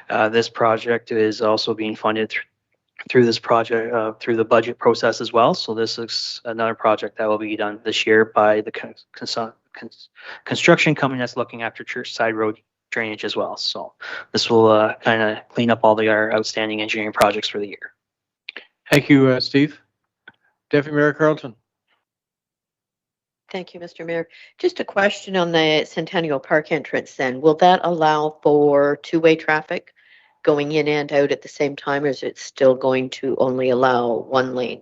[SPEAKER 12] This project is also being funded through this project, through the budget process as well. So this is another project that will be done this year by the construction company that's looking after Church Side Road drainage as well. So this will kind of clean up all our outstanding engineering projects for the year.
[SPEAKER 1] Thank you, Steve. Deputy Mayor Carlton.
[SPEAKER 13] Thank you, Mr. Mayor. Just a question on the Centennial Park entrance then. Will that allow for two-way traffic going in and out at the same time, or is it still going to only allow one lane?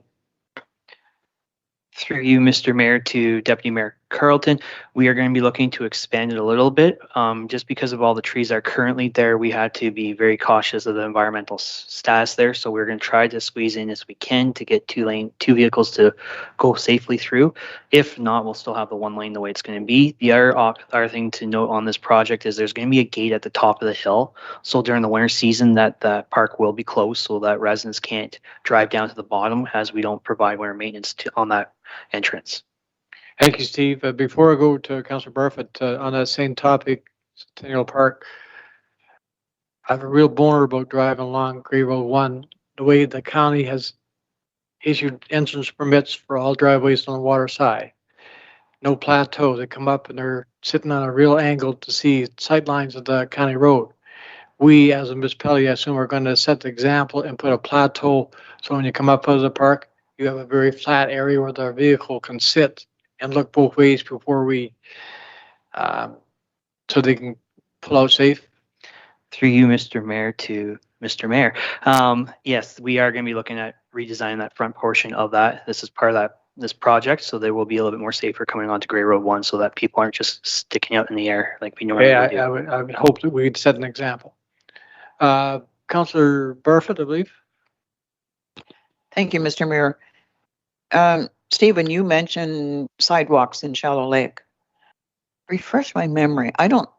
[SPEAKER 12] Through you, Mr. Mayor, to Deputy Mayor Carlton. We are going to be looking to expand it a little bit. Just because of all the trees that are currently there, we had to be very cautious of the environmental status there. So we're going to try to squeeze in as we can to get two vehicles to go safely through. If not, we'll still have the one lane the way it's going to be. The other thing to note on this project is there's going to be a gate at the top of the hill. So during the winter season, that park will be closed so that residents can't drive down to the bottom, as we don't provide winter maintenance on that entrance.
[SPEAKER 1] Thank you, Steve. Before I go to Councillor Barfoot, on that same topic, Centennial Park, I have a real boner about driving along Grey Road 1, the way the county has issued entrance permits for all driveways on the water side. No plateau. They come up and they're sitting on a real angle to see sight lines of the county road. We, as a municipality, I assume, are going to set the example and put a plateau so when you come up out of the park, you have a very flat area where the vehicle can sit and look both ways before we, so they can pull out safe.
[SPEAKER 12] Through you, Mr. Mayor, to Mr. Mayor. Yes, we are going to be looking at redesigning that front portion of that. This is part of this project, so they will be a little bit more safer coming onto Grey Road 1 so that people aren't just sticking out in the air like we normally do.
[SPEAKER 1] I would hope that we'd set an example. Councillor Barfoot, I believe.
[SPEAKER 11] Thank you, Mr. Mayor. Stephen, you mentioned sidewalks in Shallow Lake. Refresh my memory. I don't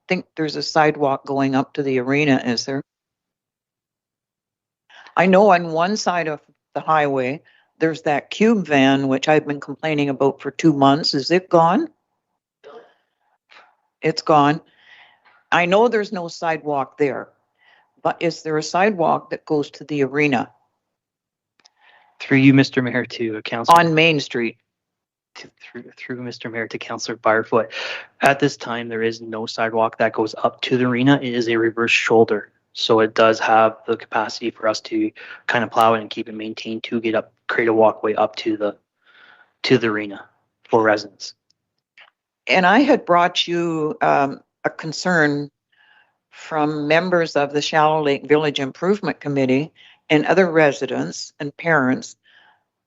[SPEAKER 11] think there's a sidewalk going up to the arena, is there? I know on one side of the highway, there's that cube van, which I've been complaining about for 2 months. Is it gone? It's gone. I know there's no sidewalk there, but is there a sidewalk that goes to the arena?
[SPEAKER 12] Through you, Mr. Mayor, to Councillor.
[SPEAKER 11] On Main Street.
[SPEAKER 12] Through Mr. Mayor to Councillor Barfoot. At this time, there is no sidewalk that goes up to the arena. It is a reverse shoulder. So it does have the capacity for us to kind of plow it and keep it maintained to get up, create a walkway up to the arena for residents.
[SPEAKER 11] And I had brought you a concern from members of the Shallow Lake Village Improvement Committee and other residents and parents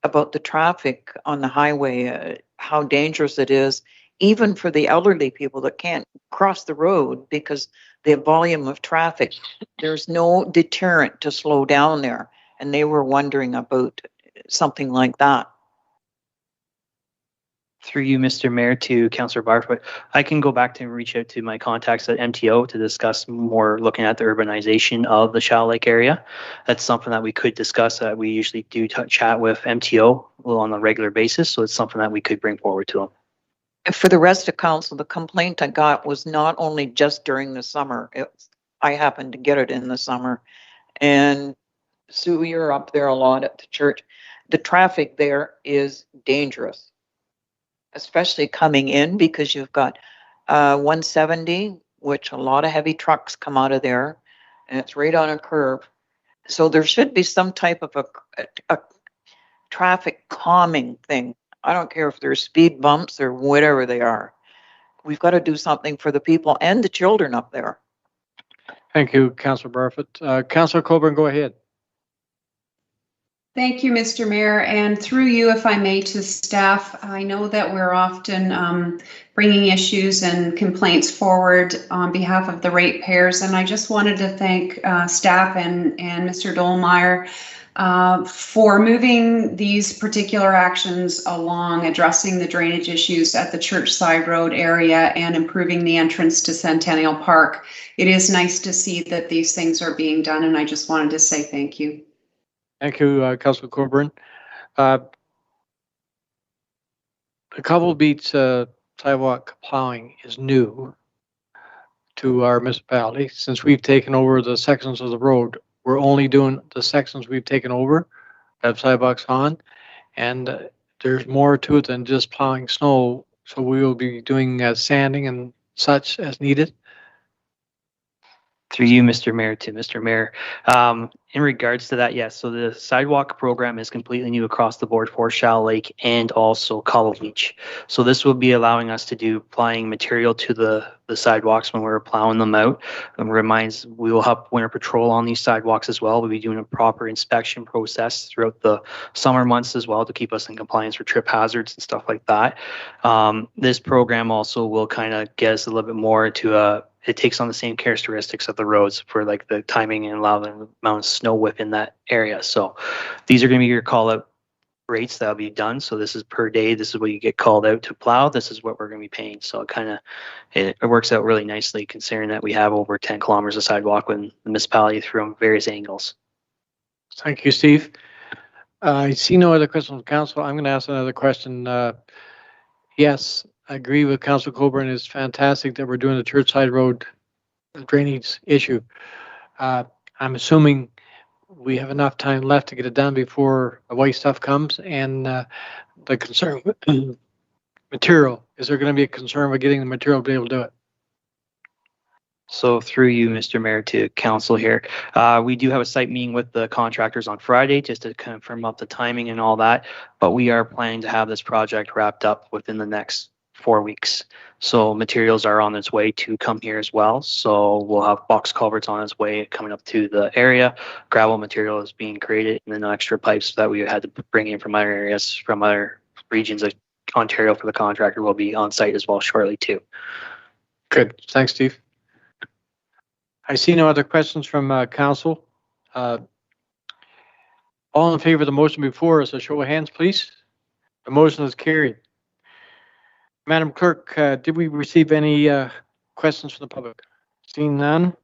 [SPEAKER 11] about the traffic on the highway, how dangerous it is, even for the elderly people that can't cross the road because the volume of traffic. There's no deterrent to slow down there. And they were wondering about something like that.
[SPEAKER 12] Through you, Mr. Mayor, to Councillor Barfoot, I can go back to reach out to my contacts at MTO to discuss more looking at the urbanization of the Shallow Lake area. That's something that we could discuss. We usually do chat with MTO on a regular basis, so it's something that we could bring forward to them.
[SPEAKER 11] And for the rest of council, the complaint I got was not only just during the summer. I happened to get it in the summer. And Sue, you're up there a lot at the church. The traffic there is dangerous, especially coming in because you've got 170, which a lot of heavy trucks come out of there, and it's right on a curve. So there should be some type of a traffic calming thing. I don't care if there's speed bumps or whatever they are. We've got to do something for the people and the children up there.
[SPEAKER 1] Thank you, Councillor Barfoot. Councillor Coburn, go ahead.
[SPEAKER 9] Thank you, Mr. Mayor, and through you, if I may, to staff. I know that we're often bringing issues and complaints forward on behalf of the ratepayers, and I just wanted to thank staff and Mr. Dolmeyer for moving these particular actions along, addressing the drainage issues at the Church Side Road area and improving the entrance to Centennial Park. It is nice to see that these things are being done, and I just wanted to say thank you.
[SPEAKER 1] Thank you, Councillor Coburn. The Cobble Beach sidewalk plowing is new to our municipality. Since we've taken over the sections of the road, we're only doing the sections we've taken over, have sidewalks on, and there's more to it than just plowing snow. So we will be doing sanding and such as needed.
[SPEAKER 12] Through you, Mr. Mayor, to Mr. Mayor. In regards to that, yes, so the sidewalk program is completely new across the board for Shell Lake and also Cobble Beach. So this will be allowing us to do applying material to the sidewalks when we're plowing them out. We will have winter patrol on these sidewalks as well. We'll be doing a proper inspection process throughout the summer months as well to keep us in compliance for trip hazards and stuff like that. This program also will kind of get us a little bit more into it takes on the same characteristics of the roads for like the timing and allow the amount of snow within that area. So these are going to be your call out rates that'll be done. So this is per day. This is what you get called out to plow. This is what we're going to be paying. So it works out really nicely considering that we have over 10 kilometers of sidewalk in the municipality from various angles.
[SPEAKER 1] Thank you, Steve. I see no other questions from council. I'm going to ask another question. Yes, I agree with Council Coburn. It's fantastic that we're doing the Churchside Road drainage issue. I'm assuming we have enough time left to get it done before the white stuff comes, and the concern with material. Is there going to be a concern with getting the material to be able to do it?
[SPEAKER 12] So through you, Mr. Mayor, to council here, we do have a site meeting with the contractors on Friday just to confirm up the timing and all that. But we are planning to have this project wrapped up within the next 4 weeks. So materials are on its way to come here as well. So we'll have box culverts on its way coming up to the area. Gravel material is being created, and then extra pipes that we had to bring in from other areas, from other regions of Ontario for the contractor will be on site as well shortly too.
[SPEAKER 1] Good. Thanks, Steve. I see no other questions from council. All in favor of the motion before us, a show of hands, please. The motion is carried. Madam Clerk, did we receive any questions from the public? Seeing none.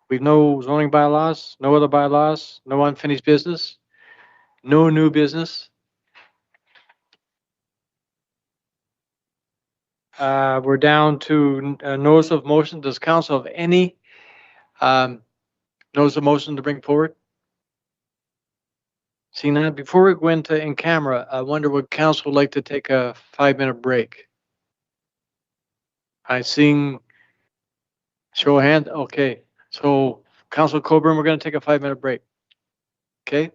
[SPEAKER 1] We've no zoning bylaws, no other bylaws, no unfinished business, no new business. We're down to notice of motion. Does council have any notice of motion to bring forward? See now, before we go into in camera, I wonder would council like to take a 5-minute break? I seen show of hand. Okay, so Council Coburn, we're going to take a 5-minute break. Okay.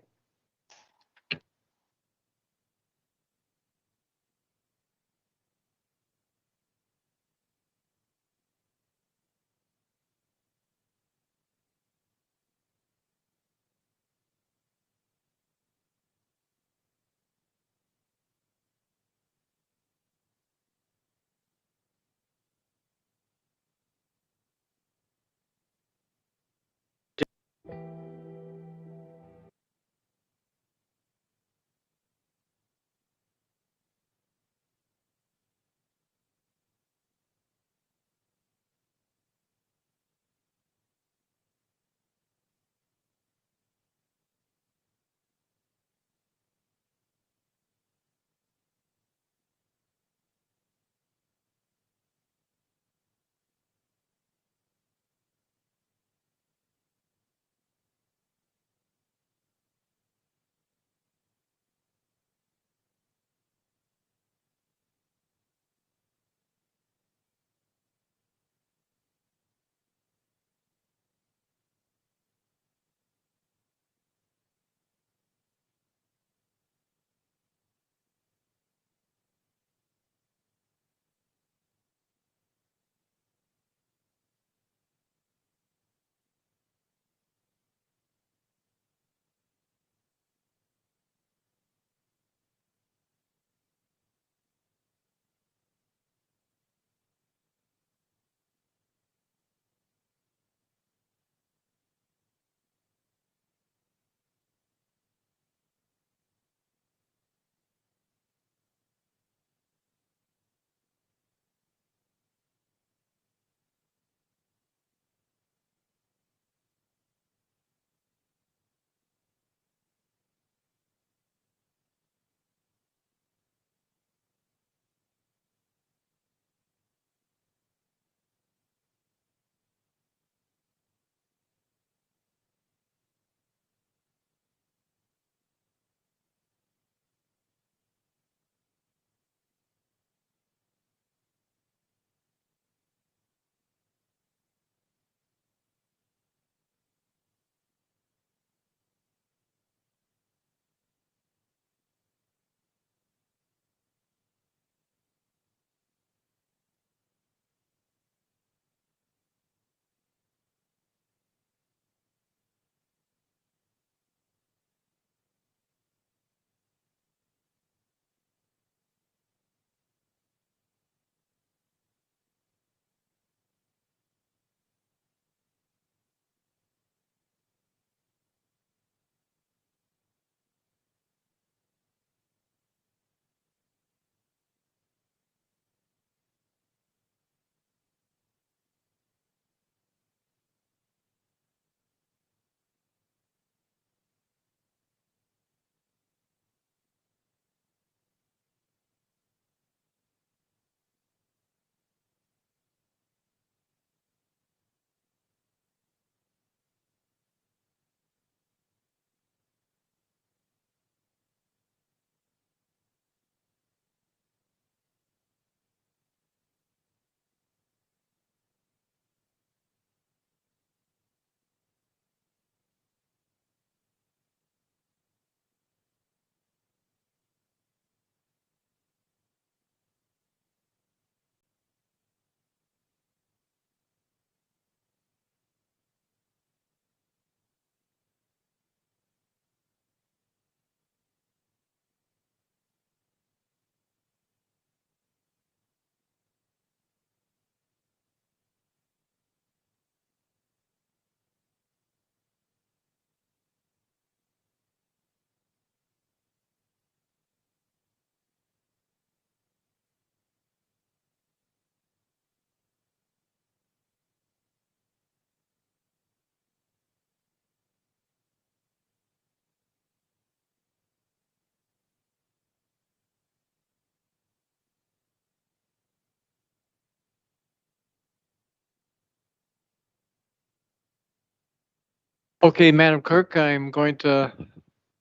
[SPEAKER 1] Okay, Madam Clerk, I'm going to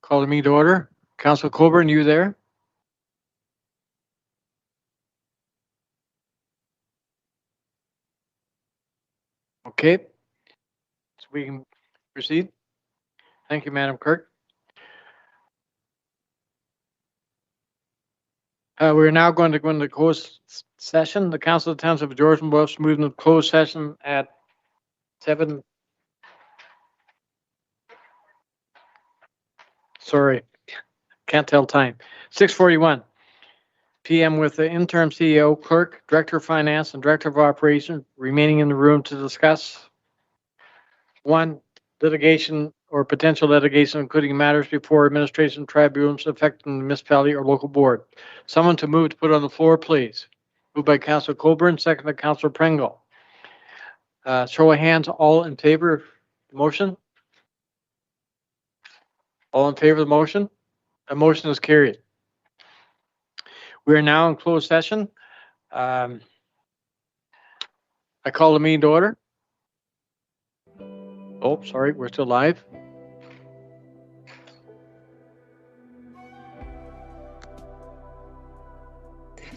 [SPEAKER 1] call the meeting to order. Councilor Coburn, you there? Okay, so we can proceed. Thank you, Madam Clerk. We're now going to go into closed session. The Council of the Township of Georgian Bluffs moved into closed session at 7. Sorry, can't tell time. 6:41 p.m. with the interim CEO, clerk, director of finance, and director of operations remaining in the room to discuss 1, litigation or potential litigation, including matters before administration tribunals affecting the municipality or local board. Someone to move to put on the floor, please. Moved by Councilor Coburn, second by Councilor Pringle. Show of hands, all in favor of the motion? All in favor of the motion? The motion is carried. We are now in closed session. I call the meeting to order. Oh, sorry, we're still live.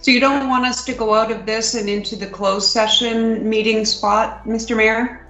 [SPEAKER 9] So you don't want us to go out of this and into the closed session meeting spot, Mr. Mayor?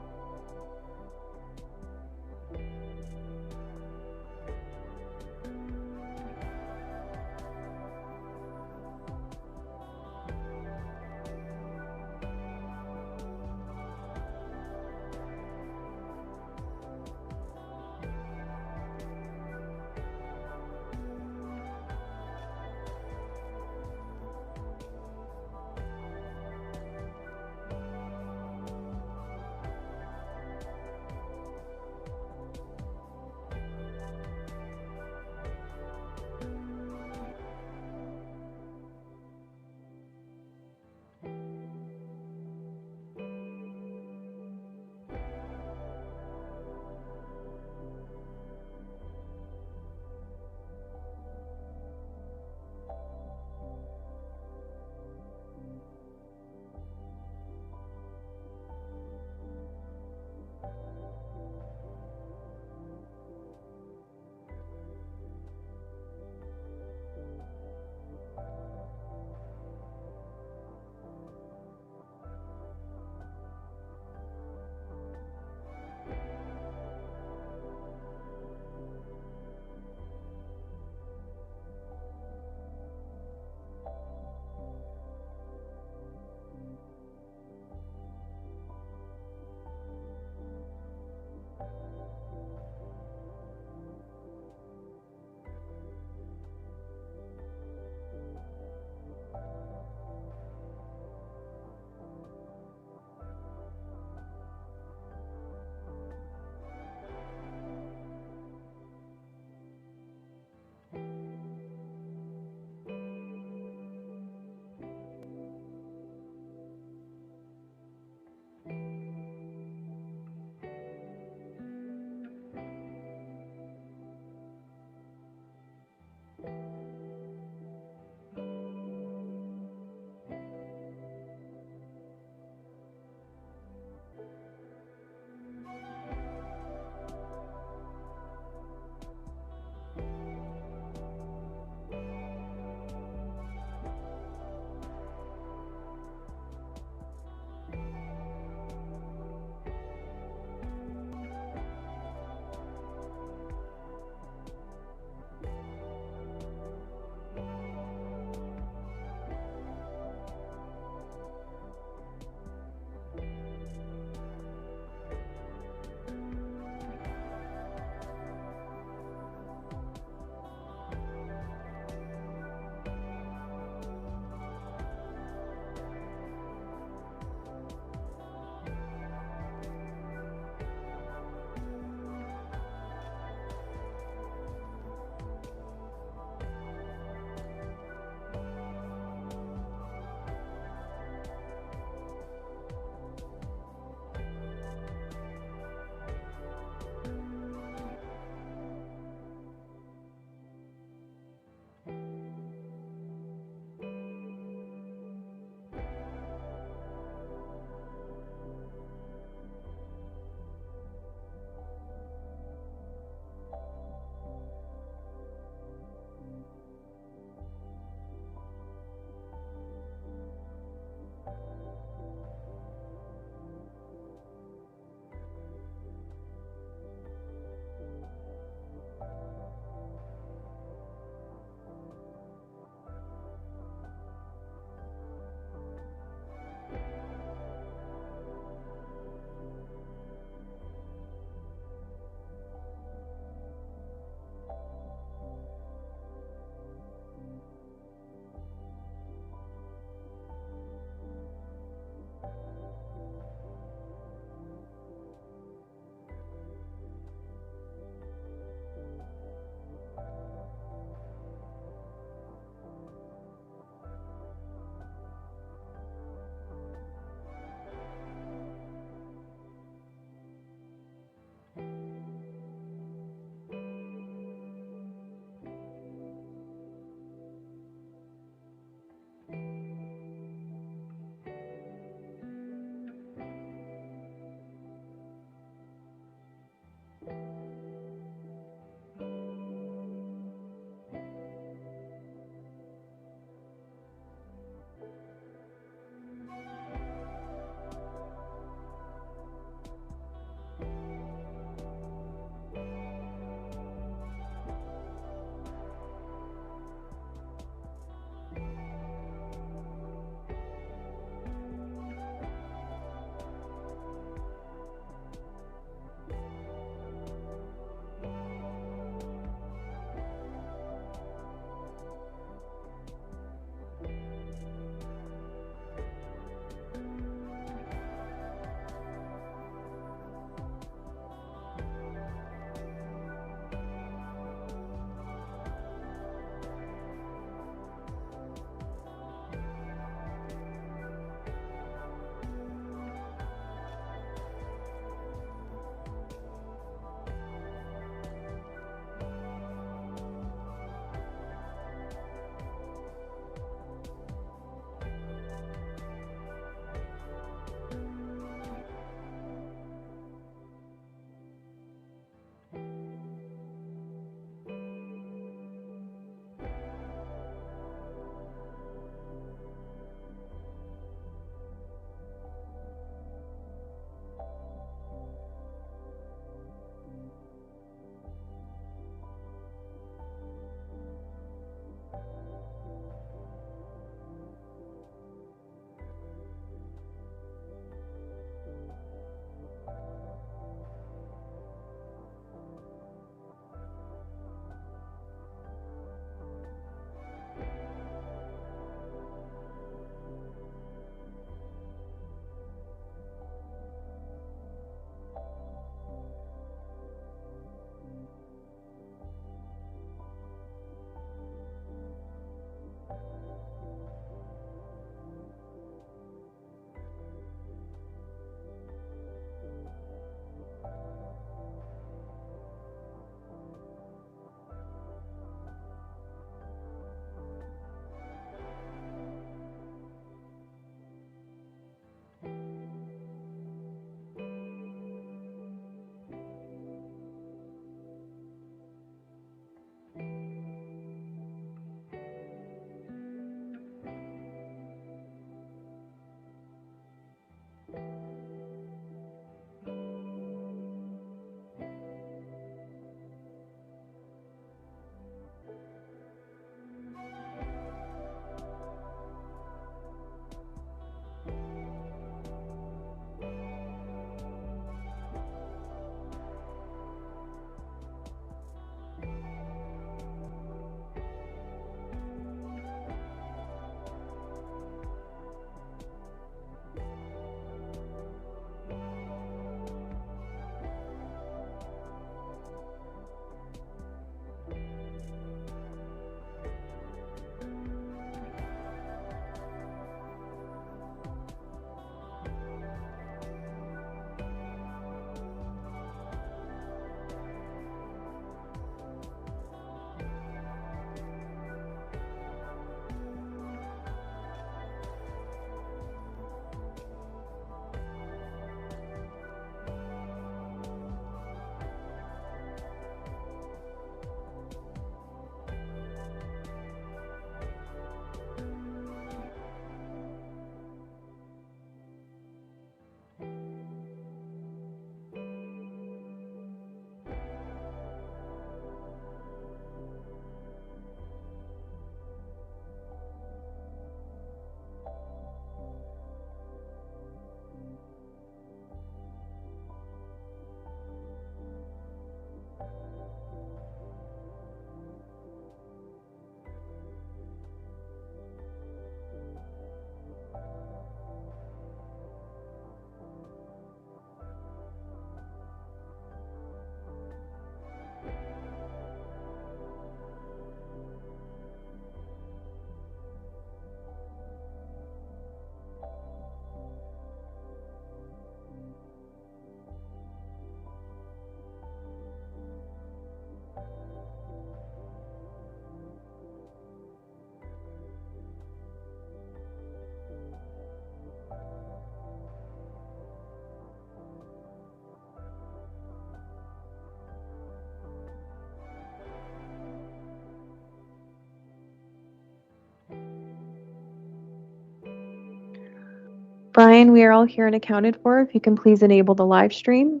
[SPEAKER 2] Ryan, we are all here and accounted for. If you can please enable the live stream.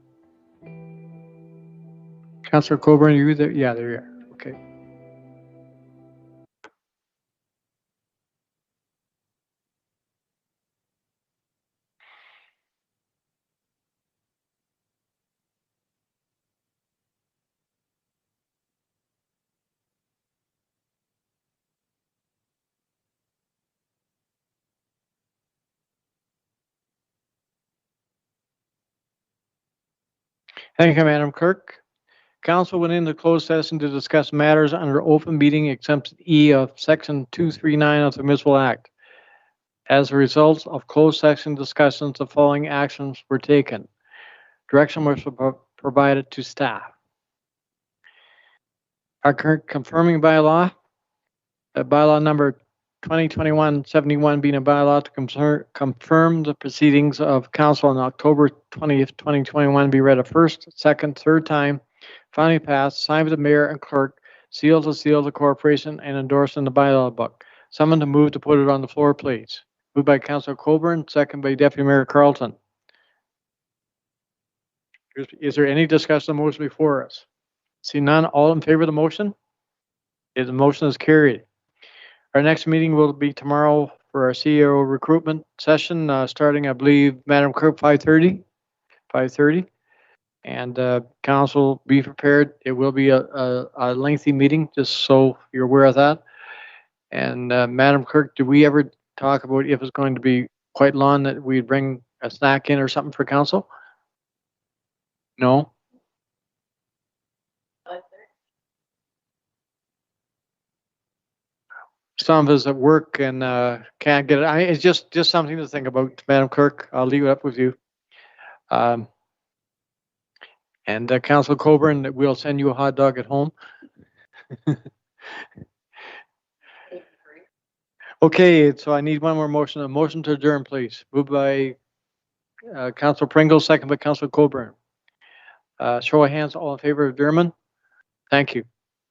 [SPEAKER 1] Councillor Coburn, are you there? Yeah, there you are. Okay. Thank you, Madam Clerk. Council went into closed session to discuss matters under open meeting exemption E of Section 239 of the Municipal Act. As a result of closed session discussions, the following actions were taken. Direction was provided to staff. Our current confirming bylaw, bylaw number 2021-71 being a bylaw to confirm the proceedings of council on October 20th, 2021 be read a first, second, third time, finally passed, signed by the mayor and clerk, sealed to seal the corporation, and endorsed in the bylaw book. Someone to move to put it on the floor, please. Moved by Councillor Coburn, second by Deputy Mayor Carlton. Is there any discussion of the motion before us? See none, all in favor of the motion? The motion is carried. Our next meeting will be tomorrow for our CEO recruitment session, starting, I believe, Madam Clerk, 5:30. And council, be prepared. It will be a lengthy meeting, just so you're aware of that. And Madam Clerk, do we ever talk about if it's going to be quite long that we bring a snack in or something for council? No? Some of us at work and can't get it. It's just something to think about, Madam Clerk. I'll leave it up with you. And Councillor Coburn, we'll send you a hot dog at home. Okay, so I need one more motion. A motion to adjourn, please. Moved by Councillor Pringle, second by Councillor Coburn. Show of hands, all in favor of adjournment? Thank you.